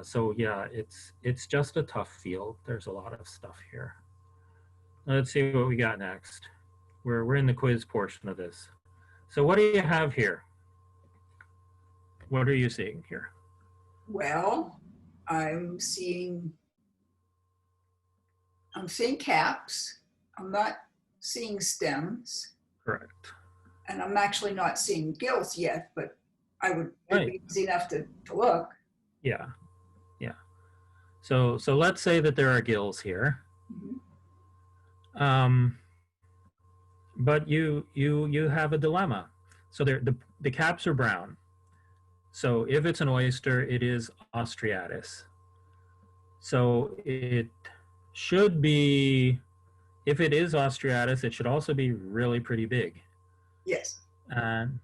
So yeah, it's just a tough field. There's a lot of stuff here. Let's see what we got next. We're in the quiz portion of this. So what do you have here? What are you seeing here? Well, I'm seeing caps. I'm not seeing stems. Correct. And I'm actually not seeing gills yet, but it'd Right. be easy enough to look. Yeah. So let's say that there are gills here. Mm-hmm. But you have a dilemma. So the caps are brown. So if it's an oyster, it is Austriatus. So it should be, if it is Austriatus, it should also be really pretty big. Yes. And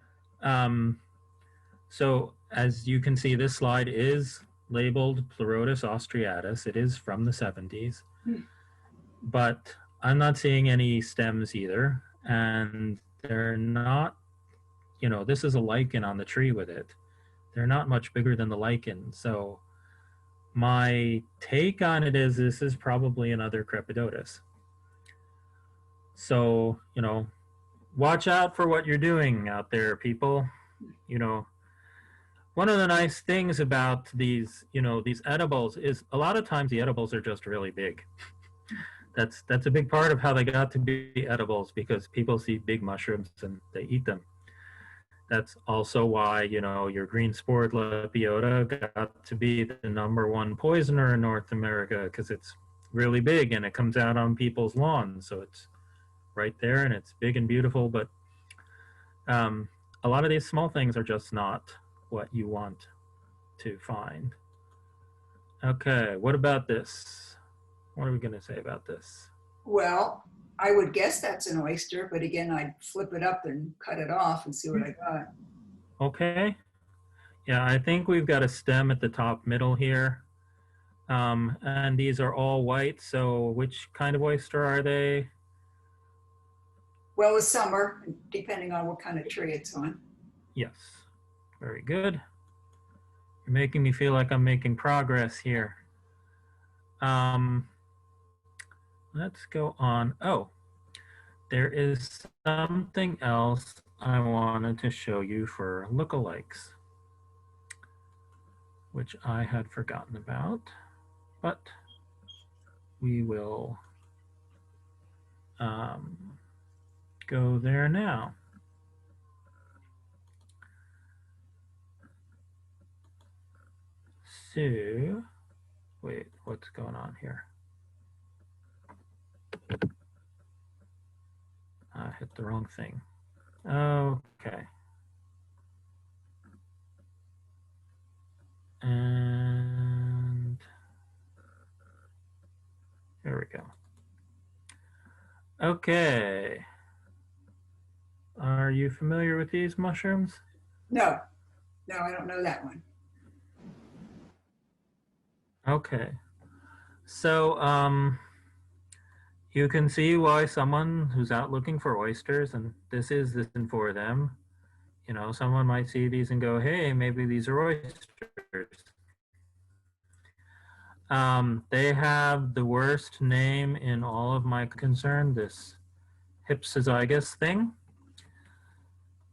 so as you can see, this slide is labeled Pleurotus austriatus. It is from the 70s. But I'm not seeing any stems either. And they're not, this is a lichen on the tree with it. They're not much bigger than the lichen. So my take on it is this is probably another Crepidotus. So, watch out for what you're doing out there, people. One of the nice things about these edibles is a lot of times the edibles are just really big. That's a big part of how they got to be edibles, because people see big mushrooms and they eat them. That's also why, your green sport Lepiota got to be the #1 poisoner in North America, because it's really big and it comes out on people's lawns. So it's right there and it's big and beautiful. But a lot of these small things are just not what you want to find. Okay, what about this? What are we going to say about this? Well, I would guess that's an oyster, but again, I'd flip it up and cut it off and see what I got. Okay. Yeah, I think we've got a stem at the top middle here. And these are all white, so which kind of oyster are they? Well, it's summer, depending on what kind of tree it's on. Yes, very good. You're making me feel like I'm making progress here. Let's go on. Oh, there is something else I wanted to show you for lookalikes, which I had forgotten about, but we will go there now. So, wait, what's going on here? I hit the wrong thing. Okay. And here we go. Okay. Are you familiar with these mushrooms? No, no, I don't know that one. Okay. So, you can see why someone who's out looking for oysters, and this isn't for them, you know, someone might see these and go, hey, maybe these are oysters. They have the worst name in all of my concern, this hypsizygus thing.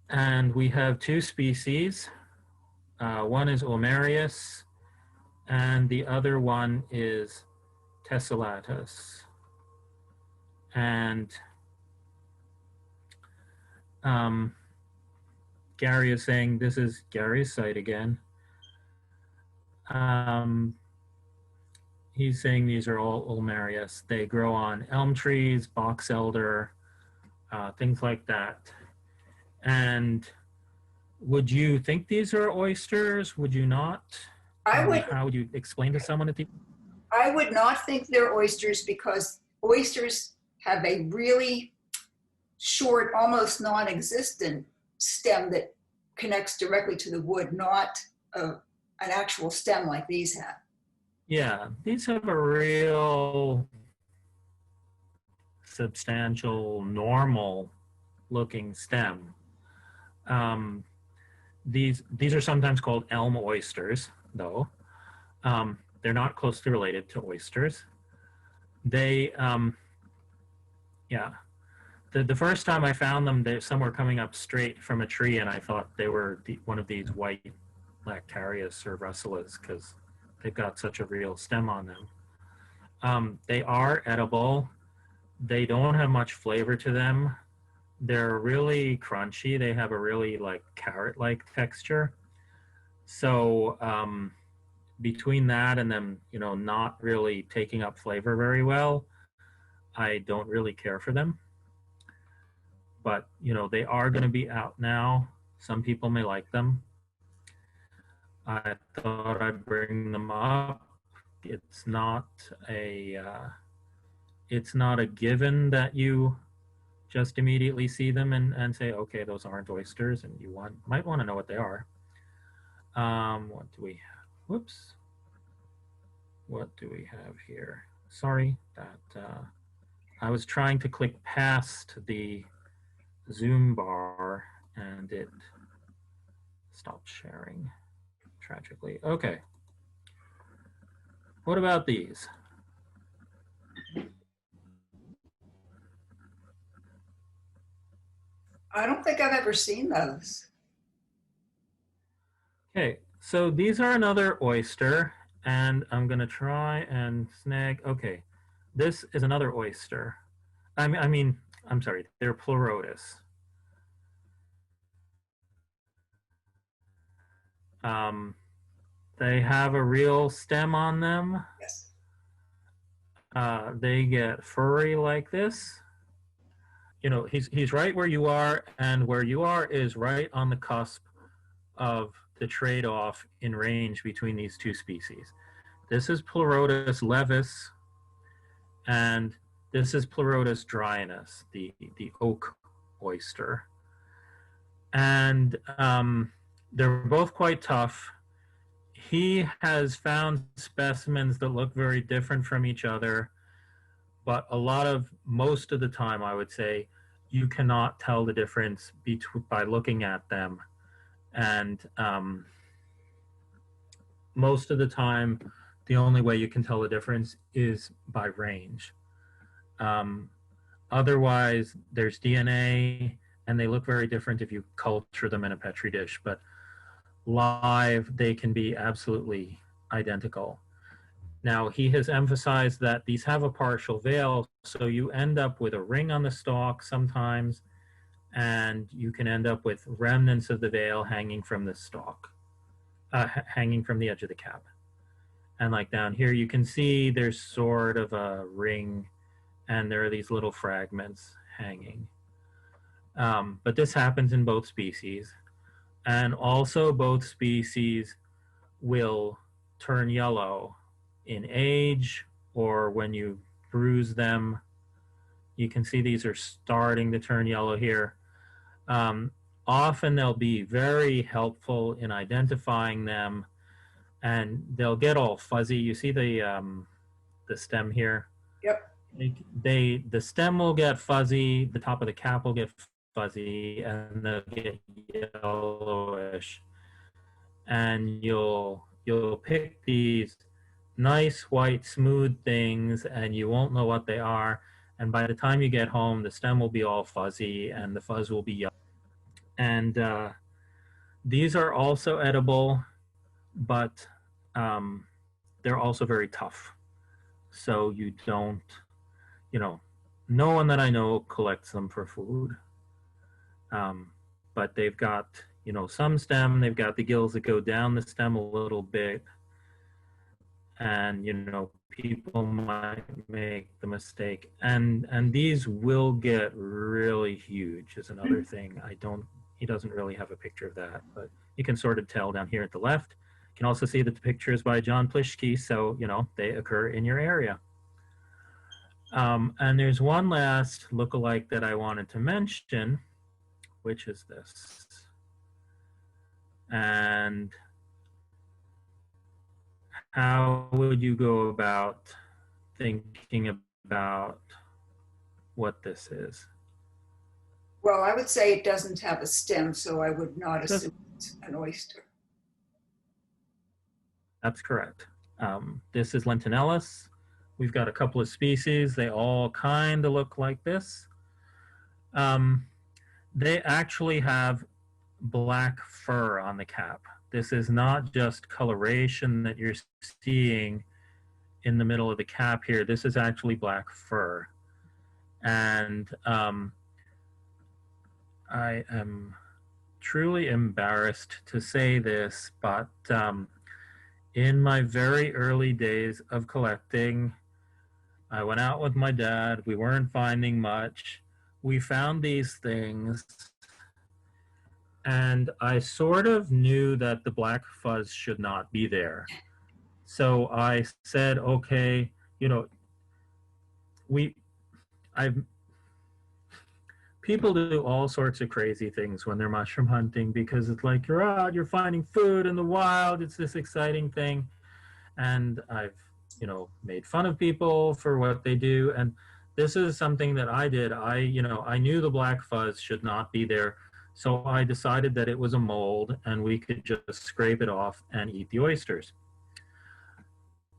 And we have two species. One is Ulmarius, and the other one is Tessellatus. And Gary is saying, this is Gary's site again. He's saying these are all Ulmarius. They grow on elm trees, box elder, things like that. And would you think these are oysters? Would you not? I would. How would you explain to someone that I would not think they're oysters because oysters have a really short, almost non-existent stem that connects directly to the wood, not an actual stem like these have. Yeah, these have a real substantial, normal looking stem. These are sometimes called elm oysters, though. They're not closely related to oysters. They, yeah. The first time I found them, some were coming up straight from a tree, and I thought they were one of these white Lactarius or russulas because they've got such a real stem on them. They are edible. They don't have much flavor to them. They're really crunchy. They have a really like carrot-like texture. So between that and them, you know, not really taking up flavor very well, I don't really care for them. But, you know, they are going to be out now. Some people may like them. I thought I'd bring them up. It's not a given that you just immediately see them and say, okay, those aren't oysters, and you might want to know what they are. What do we have? Whoops. What do we have here? Sorry that I was trying to click past the Zoom bar and it stopped sharing, tragically. Okay. What about these? I don't think I've ever seen those. Okay, so these are another oyster, and I'm gonna try and snag. Okay, this is another oyster. I'm sorry, they're Pleurotus. They have a real stem on them. Yes. They get furry like this. You know, he's right where you are, and where you are is right on the cusp of the trade-off in range between these two species. This is Pleurotus levis, and this is Pleurotus dryanus, the oak oyster. And they're both quite tough. He has found specimens that look very different from each other, but most of the time, I would say, you cannot tell the difference by looking at them. And most of the time, the only way you can tell the difference is by range. Otherwise, there's DNA, and they look very different if you culture them in a Petri dish, but live, they can be absolutely identical. Now, he has emphasized that these have a partial veil, so you end up with a ring on the stalk sometimes, and you can end up with remnants of the veil hanging from the stalk, hanging from the edge of the cap. And like down here, you can see there's sort of a ring, and there are these little fragments hanging. But this happens in both species. And also both species will turn yellow in age or when you bruise them. You can see these are starting to turn yellow here. Often they'll be very helpful in identifying them, and they'll get all fuzzy. You see the stem here? Yep. The stem will get fuzzy, the top of the cap will get fuzzy, and they'll get yellowish. And you'll pick these nice white smooth things, and you won't know what they are. And by the time you get home, the stem will be all fuzzy, and the fuzz will be yellow. And these are also edible, but they're also very tough. So you don't, no one that I know collects them for food. But they've got, some stem, they've got the gills that go down the stem a little bit. And, people might make the mistake. And these will get really huge is another thing. He doesn't really have a picture of that, but you can sort of tell down here at the left. You can also see that the picture is by John Plischke, so, they occur in your area. And there's one last lookalike that I wanted to mention, which is this. And how would you go about thinking about what this is? Well, I would say it doesn't have a stem, so I would not assume it's an oyster. That's correct. This is Lentinellus. We've got a couple of species. They all kind of look like this. They actually have black fur on the cap. This is not just coloration that you're seeing in the middle of the cap here. This is actually black fur. And I am truly embarrassed to say this, but in my very early days of collecting, I went out with my dad. We weren't finding much. We found these things, and I sort of knew that the black fuzz should not be there. So I said, okay, people do all sorts of crazy things when they're mushroom hunting, because it's like you're out, you're finding food in the wild, it's this exciting thing. And I've, made fun of people for what they do. And this is something that I did. I knew the black fuzz should not be there. So I decided that it was a mold and we could just scrape it off and eat the oysters.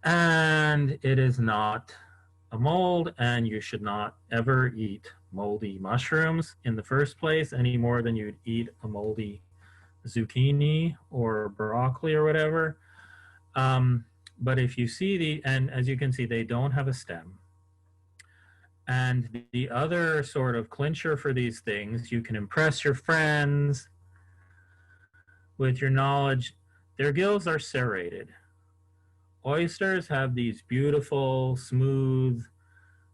And it is not a mold, and you should not ever eat moldy mushrooms in the first place, any more than you'd eat a moldy zucchini or broccoli or whatever. But if you see and as you can see, they don't have a stem. And the other sort of clincher for these things, you can impress your friends with your knowledge, their gills are serrated. Oysters have these beautiful, smooth,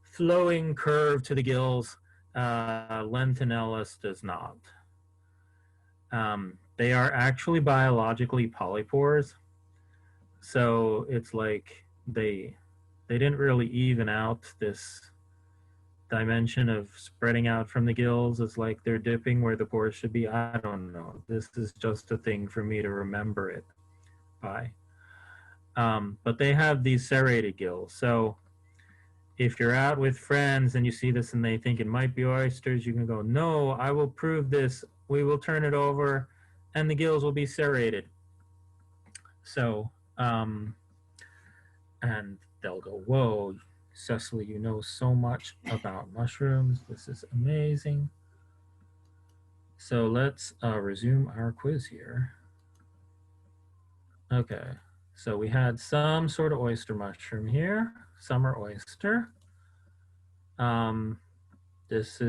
flowing curve to the gills. Lentinellus does not. They are actually biologically polypores. So it's like they didn't really even out this dimension of spreading out from the gills. It's like they're dipping where the pores should be. I don't know. This is just a thing for me to remember it by. But they have these serrated gills. So if you're out with friends and you see this and they think it might be oysters, you can go, no, I will prove this. We will turn it over and the gills will be serrated. So, and they'll go, whoa, Cecily, you know so much about mushrooms. This is amazing. So let's resume our quiz here. Okay, so we had some sort of oyster mushroom here, summer oyster. This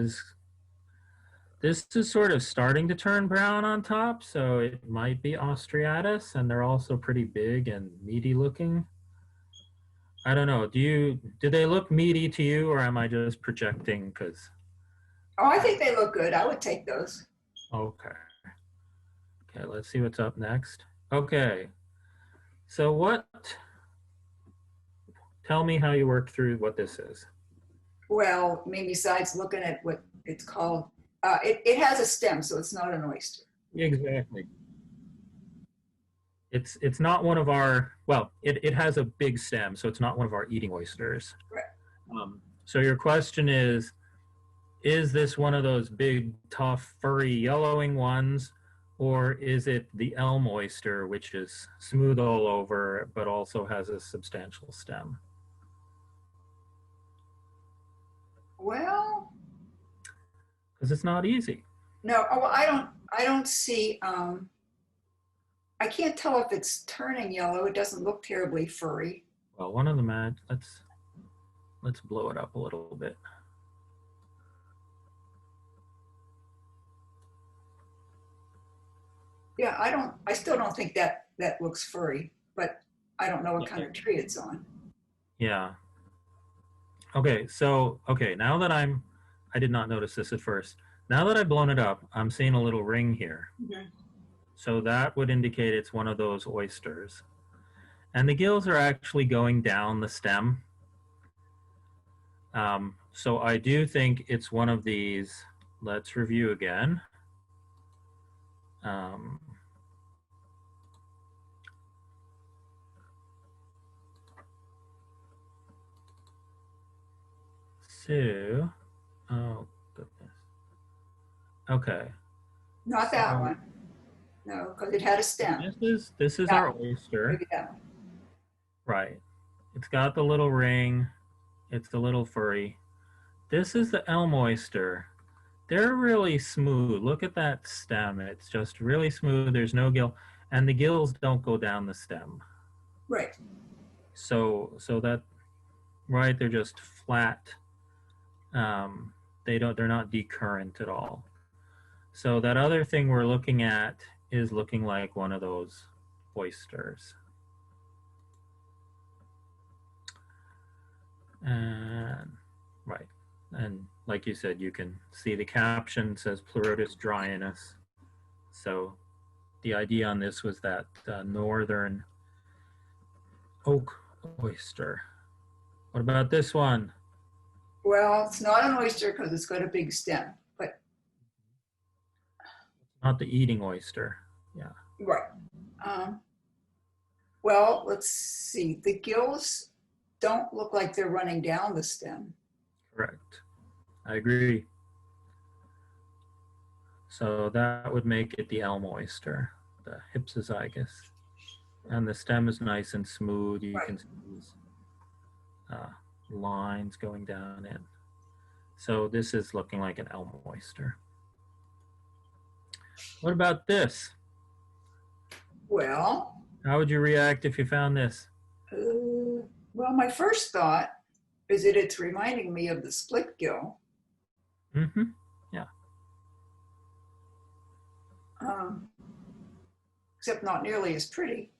This is sort of starting to turn brown on top, so it might be Austriatus, and they're also pretty big and meaty looking. I don't know. Do they look meaty to you, or am I just projecting? Because Oh, I think they look good. I would take those. okay, okay. Let's see what's up next. Okay, so what? Tell me how you work through what this is. Well, I mean, besides looking at what it's called, it has a stem, so it's not an oyster. Exactly. It's not one of our, well, it has a big stem, so it's not one of our eating oysters. Right. So your question is this one of those big, tough, furry, yellowing ones, or is it the elm oyster, which is smooth all over, but also has a substantial stem? Well, Because it's not easy. no, oh, well, I don't see, I can't tell if it's turning yellow. It doesn't look terribly furry. Well, one of them, let's blow it up a little bit. Yeah, I still don't think that looks furry, but I don't know what kind of tree it's on. Yeah. Okay, so, now that I did not notice this at first. Now that I've blown it up, I'm seeing a little ring here. Mhm. So that would indicate it's one of those oysters. And the gills are actually going down the stem. So I do think it's one of these. Let's review again. So, oh goodness. Okay. Not that one. No, because it had a stem. This is our oyster. Maybe that one. Right. It's got the little ring. It's a little furry. This is the elm oyster. They're really smooth. Look at that stem. It's just really smooth. There's no gill. And the gills don't go down the stem. Right. So that, right, they're just flat. They're not decurrent at all. So that other thing we're looking at is looking like one of those oysters. And right. And like you said, you can see the caption says Pleurotus dryanus. So the idea on this was that northern oak oyster. What about this one? Well, it's not an oyster because it's got a big stem, but Not the eating oyster. Yeah. right. Well, let's see. The gills don't look like they're running down the stem. Correct. I agree. So that would make it the elm oyster, the hypsozygus. And the stem is nice and smooth. You Right. can see these lines going down in. So this is looking like an elm oyster. What about this? Well, How would you react if you found this? well, my first thought is that it's reminding me of the split gill. Mm-hmm. Except not nearly as pretty.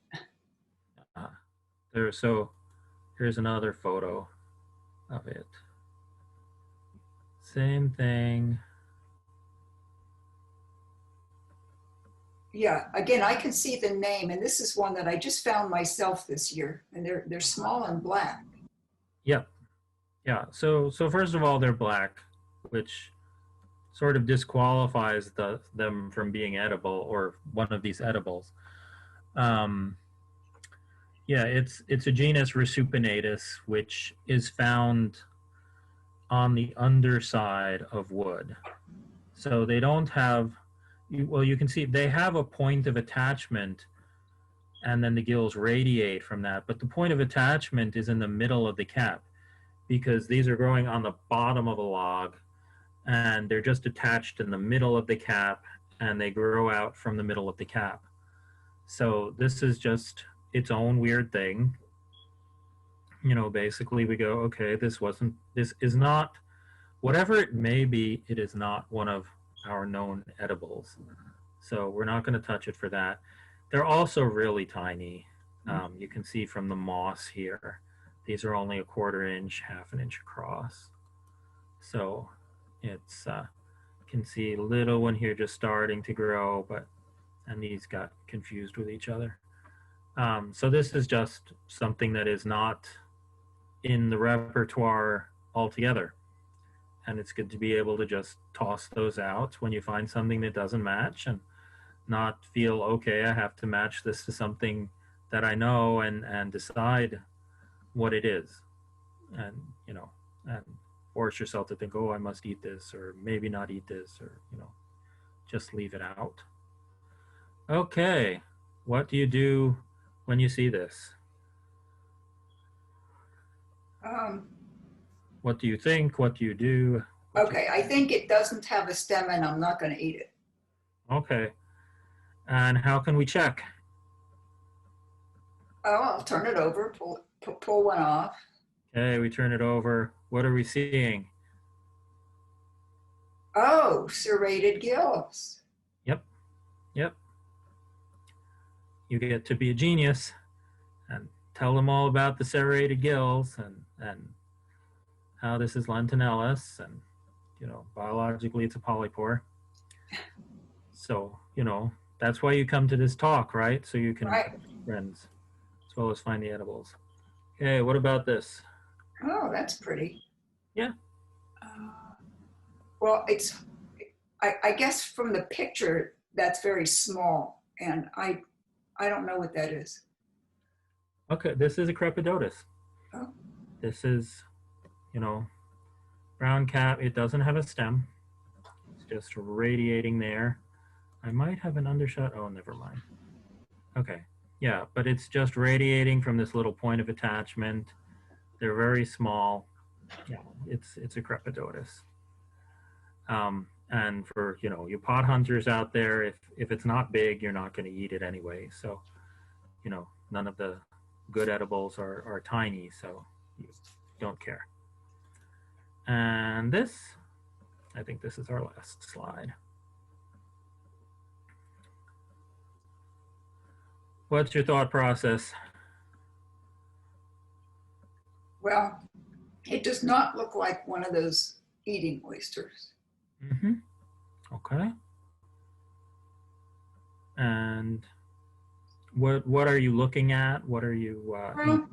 So here's another photo of it. Same thing. Yeah, again, I can see the name, and this is one that I just found myself this year, and they're small and black. Yep. Yeah. So first of all, they're black, which sort of disqualifies them from being edible or one of these edibles. Yeah, it's a genus Resupinatus, which is found on the underside of wood. So they don't have, well, you can see they have a point of attachment, and then the gills radiate from that. But the point of attachment is in the middle of the cap, because these are growing on the bottom of a log, and they're just attached in the middle of the cap, and they grow out from the middle of the cap. So this is just its own weird thing. You know, basically we go, okay, this is not, whatever it may be, it is not one of our known edibles. So we're not going to touch it for that. They're also really tiny. You can see from the moss here, these are only a 1/4 inch, 1/2 inch across. So it's, you can see a little one here just starting to grow, and these got confused with each other. So this is just something that is not in the repertoire altogether. And it's good to be able to just toss those out when you find something that doesn't match, and not feel, okay, I have to match this to something that I know, and decide what it is. And, and force yourself to think, oh, I must eat this, or maybe not eat this, or, just leave it out. Okay, what do you do when you see this? What do you think? What do you do? Okay, I think it doesn't have a stem and I'm not going to eat it. Okay, and how can we check? Oh, I'll turn it over, pull one off. Okay, we turn it over. What are we seeing? Oh, serrated gills. Yep. You get to be a genius and tell them all about the serrated gills, and how this is Lentinellus, and biologically it's a polypore. So that's why you come to this talk, right? So you can Right. make friends as well as find the edibles. Okay, what about this? Oh, that's pretty. Yeah. Well, I guess from the picture, that's very small, and I don't know what that is. Okay, this is a Crepidotus. Oh. This is, brown cap. It doesn't have a stem. It's just radiating there. I might have an undershot. Oh, never mind. Okay, yeah, but it's just radiating from this little point of attachment. They're very small. Yeah, it's a Crepidotus. And for you pot hunters out there, if it's not big, you're not going to eat it anyway. So none of the good edibles are tiny, so you don't care. And this, I think this is our last slide. What's your thought process? Well, it does not look like one of those eating oysters. Mm-hmm. Okay. And what are you looking at? What are you? Well,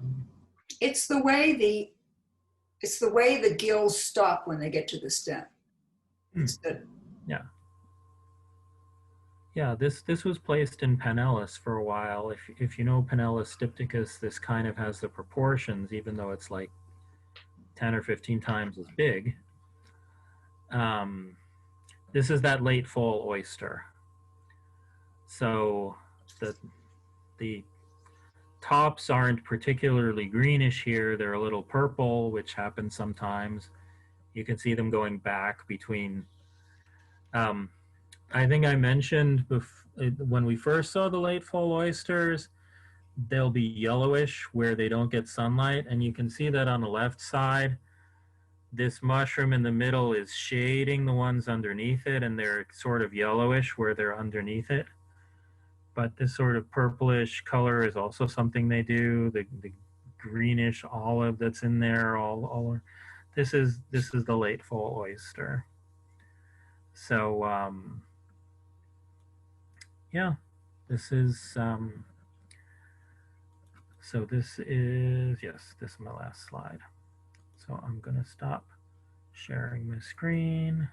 it's the way the gills stop when they get to the stem. Yeah, this was placed in Panellus for a while. If you know Panellus stypticus, this kind of has the proportions, even though it's like 10 or 15 times as big. This is that late fall oyster. So the tops aren't particularly greenish here. They're a little purple, which happens sometimes. You can see them going back between. I think I mentioned when we first saw the late fall oysters, they'll be yellowish where they don't get sunlight. And you can see that on the left side. This mushroom in the middle is shading the ones underneath it, and they're sort of yellowish where they're underneath it. But this sort of purplish color is also something they do. The greenish olive that's in there, all this is the late fall oyster. So yeah, this is so this is, yes, this is my last slide. So I'm gonna stop sharing my screen.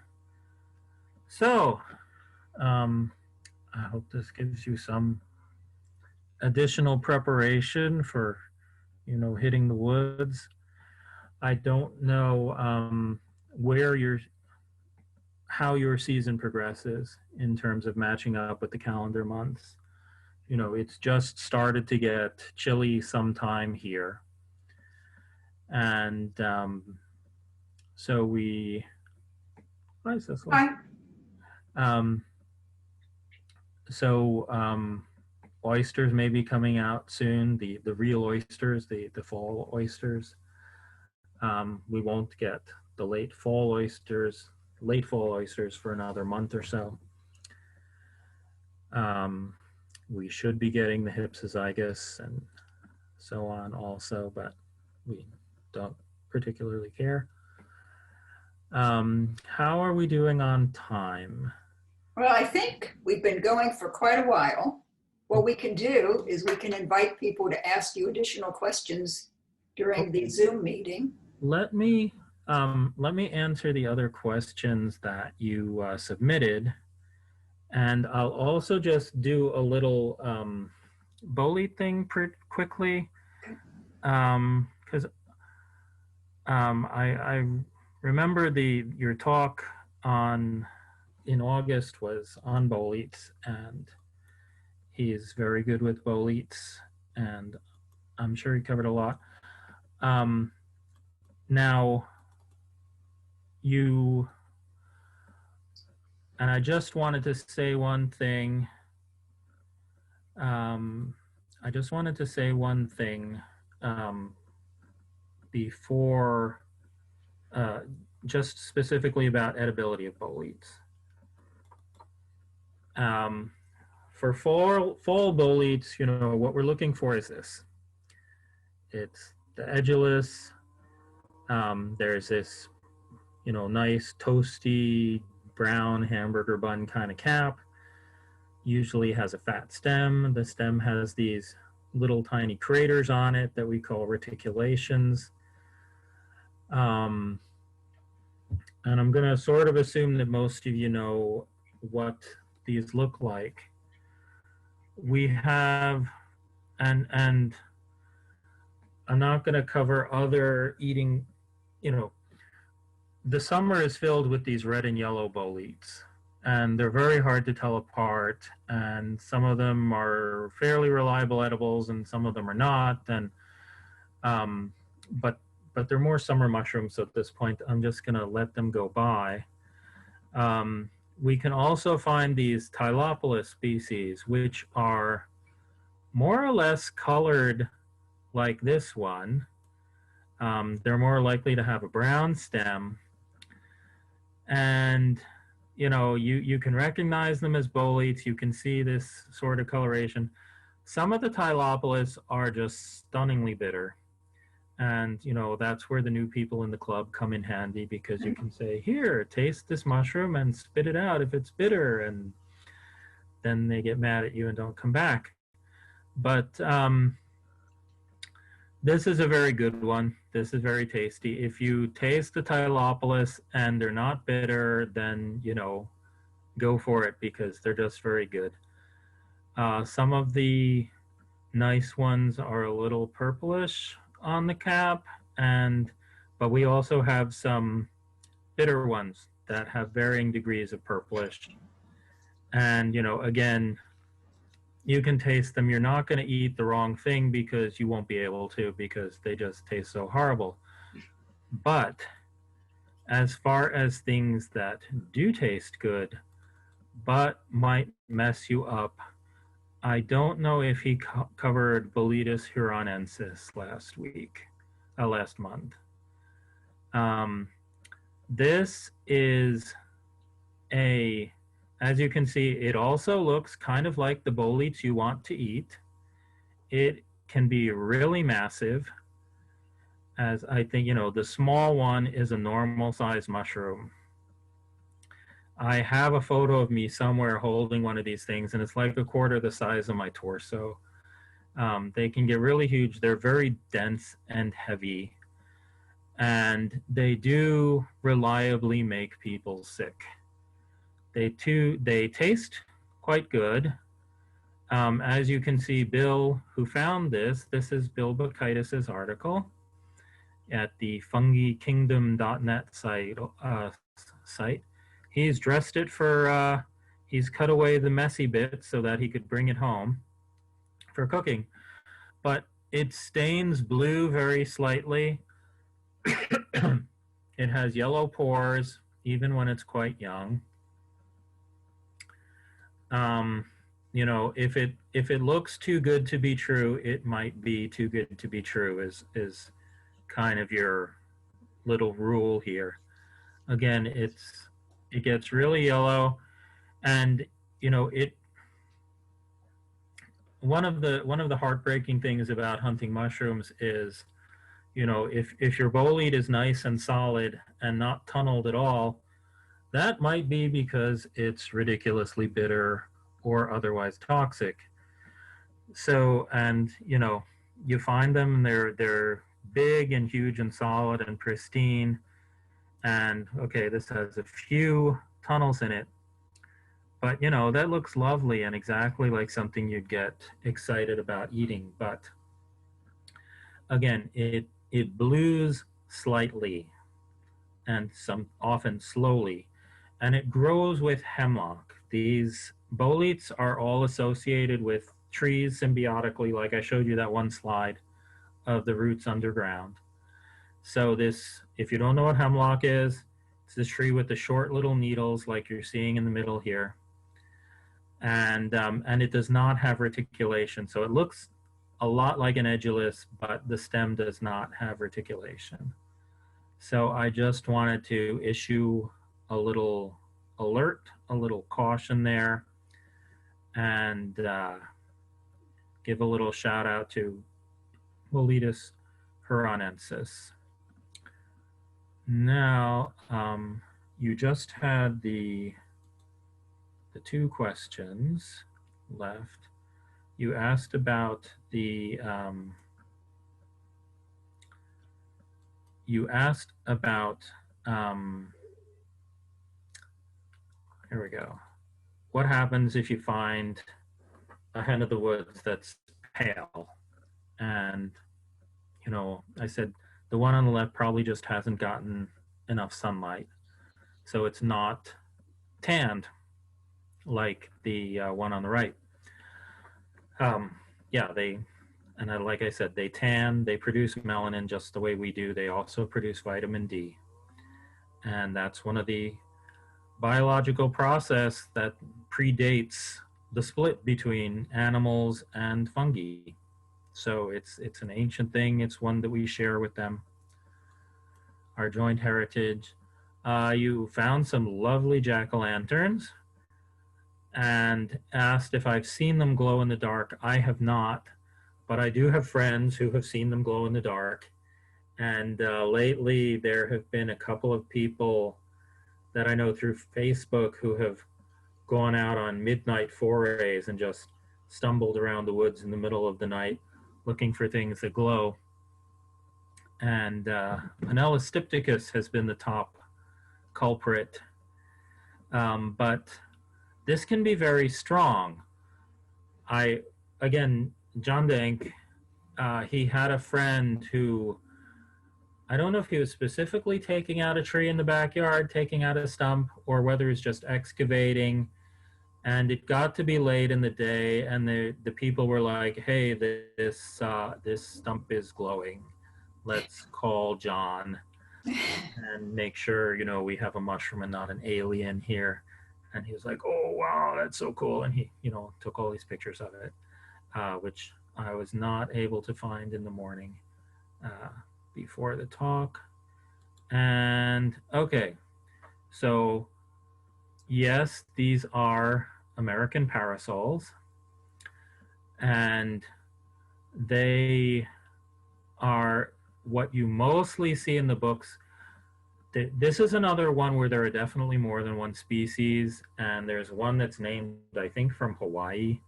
So I hope this gives you some additional preparation for hitting the woods. I don't know how your season progresses in terms of matching up with the calendar months. It's just started to get chilly sometime here. And so we, hi Cecily. Hi. Oysters may be coming out soon, the real oysters, the fall oysters. We won't get the late fall oysters late fall oysters for another month or so. We should be getting the hypsozygus and so on also, but we don't particularly care. How are we doing on time? Well, I think we've been going for quite a while. What we can do is we can invite people to ask you additional questions during the Zoom meeting. Let me answer the other questions that you submitted, and I'll also just do a little bolete thing quickly, because I remember your talk in August was on boletes, and he's very good with boletes, and I'm sure he covered a lot. Now, and I just wanted to say one thing. I just wanted to say one thing before, just specifically about edibility of boletes. For fall boletes, what we're looking for is this. It's the edulous. There's this, nice toasty brown hamburger bun kind of cap. Usually has a fat stem. The stem has these little tiny craters on it that we call reticulations. And I'm going to sort of assume that most of you know what these look like. We have, and I'm not going to cover other eating, the summer is filled with these red and yellow boletes, and they're very hard to tell apart, and some of them are fairly reliable edibles and some of them are not, and but they're more summer mushrooms, so at this point I'm just going to let them go by. We can also find these Tylopolis species, which are more or less colored like this one. They're more likely to have a brown stem, and you can recognize them as boletes. You can see this sort of coloration. Some of the Tylopolis are just stunningly bitter, and that's where the new people in the club come in handy, because you can say, here, taste this mushroom and spit it out if it's bitter, and then they get mad at you and don't come back. But this is a very good one. This is very tasty. If you taste the Tylopolis and they're not bitter, then go for it, because they're just very good. Some of the nice ones are a little purplish on the cap, but we also have some bitter ones that have varying degrees of purplish. And again, you can taste them. You're not going to eat the wrong thing, because you won't be able to, because they just taste so horrible. But as far as things that do taste good but might mess you up, I don't know if he covered Boletus huronensis last month. This is as you can see, it also looks kind of like the boletes you want to eat. It can be really massive, as I think, the small one is a normal size mushroom. I have a photo of me somewhere holding one of these things, and it's like a quarter the size of my torso. They can get really huge. They're very dense and heavy, and they do reliably make people sick. They taste quite good. As you can see, Bill, who found this is Bill Bakaitis' article at the fungikingdom.net site. He's dressed it he's cut away the messy bits so that he could bring it home for cooking. But it stains blue very slightly. It has yellow pores, even when it's quite young. If it looks too good to be true, it might be too good to be true, is kind of your little rule here. Again, it's it gets really yellow, and you know it. One of the heartbreaking things about hunting mushrooms is, you know, if your bolete is nice and solid and not tunneled at all, that might be because it's ridiculously bitter or otherwise toxic. So, and you know, you find them and they're big and huge and solid and pristine. And okay, this has a few tunnels in it, but you know, that looks lovely and exactly like something you'd get excited about eating. But again, it blues slightly and some often slowly, and it grows with hemlock. These boletes are all associated with trees symbiotically, like I showed you that one slide of the roots underground. So this, if you don't know what hemlock is, it's this tree with the short little needles like you're seeing in the middle here. And it does not have reticulation. So it looks a lot like an edulis, but the stem does not have reticulation. So I just wanted to issue a little alert, a little caution there, and give a little shout out to Boletus huronensis. Now, you just had the two questions left. You asked about the here we go. What happens if you find a hen of the woods that's pale? And, you know, I said the one on the left probably just hasn't gotten enough sunlight. So it's not tanned like the one on the right. Yeah, like I said, they tan, they produce melanin just the way we do. They also produce vitamin D. And that's one of the biological process that predates the split between animals and fungi. So it's an ancient thing. It's one that we share with them, our joint heritage. You found some lovely jack-o'-lanterns and asked if I've seen them glow in the dark. I have not, but I do have friends who have seen them glow in the dark. And lately there have been a couple of people that I know through Facebook who have gone out on midnight forays and just stumbled around the woods in the middle of the night looking for things that glow. And Anellus stypticus has been the top culprit. But this can be very strong. John Dank, he had a friend who, I don't know if he was specifically taking out a tree in the backyard, taking out a stump, or whether he's just excavating. And it got to be late in the day, and the people were like, "Hey, this stump is glowing. Let's call John and make sure, you know, we have a mushroom and not an alien here." And he was like, "Oh wow, that's so cool!" And he, you know, took all these pictures of it, which I was not able to find in the morning before the talk. And okay, so yes, these are American parasols, and they are what you mostly see in the books. This is another one where there are definitely more than one species, and there's one that's named, I think, from Hawaii.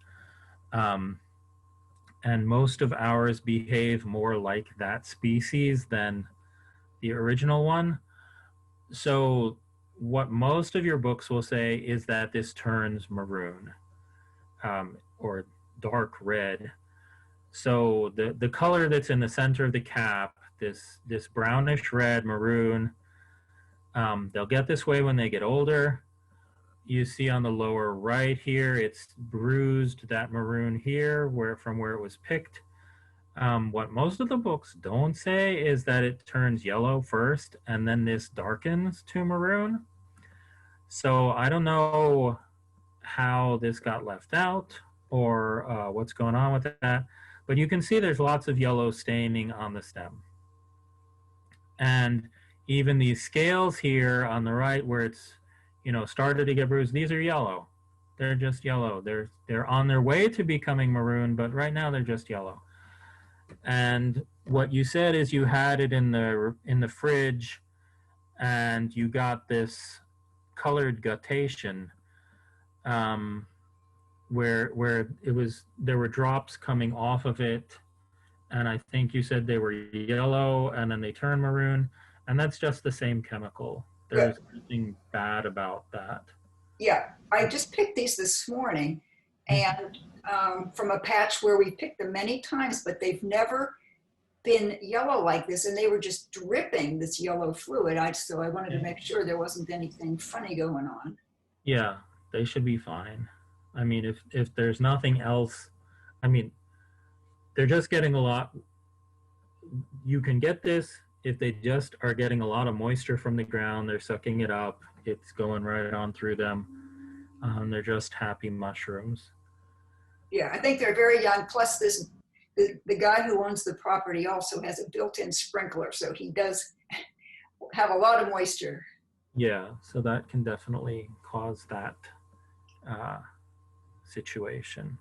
And most of ours behave more like that species than the original one. So what most of your books will say is that this turns maroon or dark red. So the color that's in the center of the cap, this brownish red maroon, they'll get this way when they get older. You see on the lower right here, it's bruised, that maroon here, from where it was picked. What most of the books don't say is that it turns yellow first, and then this darkens to maroon. So I don't know how this got left out or what's going on with that, but you can see there's lots of yellow staining on the stem. And even these scales here on the right where it's started to get bruised. These are yellow. They're just yellow. They're on their way to becoming maroon, but right now they're just yellow. And what you said is you had it in the fridge, and you got this colored guttation, where there were drops coming off of it, and I think you said they were yellow and then they turn maroon, and that's just the same chemical. Good. There's nothing bad about that. Yeah, I just picked these this morning, and from a patch where we picked them many times, but they've never been yellow like this, and they were just dripping this yellow fluid. So I wanted to make sure there wasn't anything funny going on. Yeah, they should be fine. I mean, if there's nothing else, I mean, they're just getting a lot. You can get this if they just are getting a lot of moisture from the ground. They're sucking it up. It's going right on through them. They're just happy mushrooms. Yeah, I think they're very young. Plus, the guy who owns the property also has a built-in sprinkler, so he does have a lot of moisture. Yeah, so that can definitely cause that situation.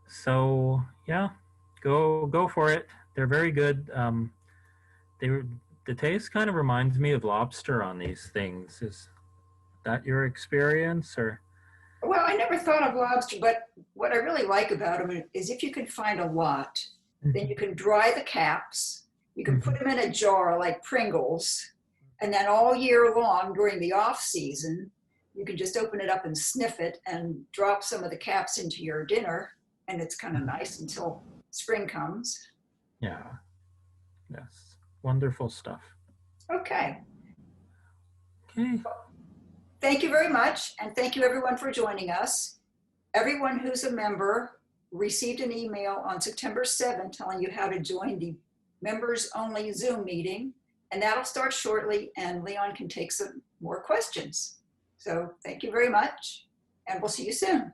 So yeah, go for it. They're very good. The taste kind of reminds me of lobster on these things. Is that your experience, or? Well, I never thought of lobster, but what I really like about them is if you can find a lot, then you can dry the caps. You can put them in a jar like Pringles, and then all year long during the off season, you can just open it up and sniff it and drop some of the caps into your dinner, and it's kind of nice until spring comes. Yeah. Yes. Wonderful stuff. Okay. Okay. Thank you very much, and thank you everyone for joining us. Everyone who's a member received an email on September 7th telling you how to join the members-only Zoom meeting, and that'll start shortly, and Leon can take some more questions. So thank you very much, and we'll see you soon.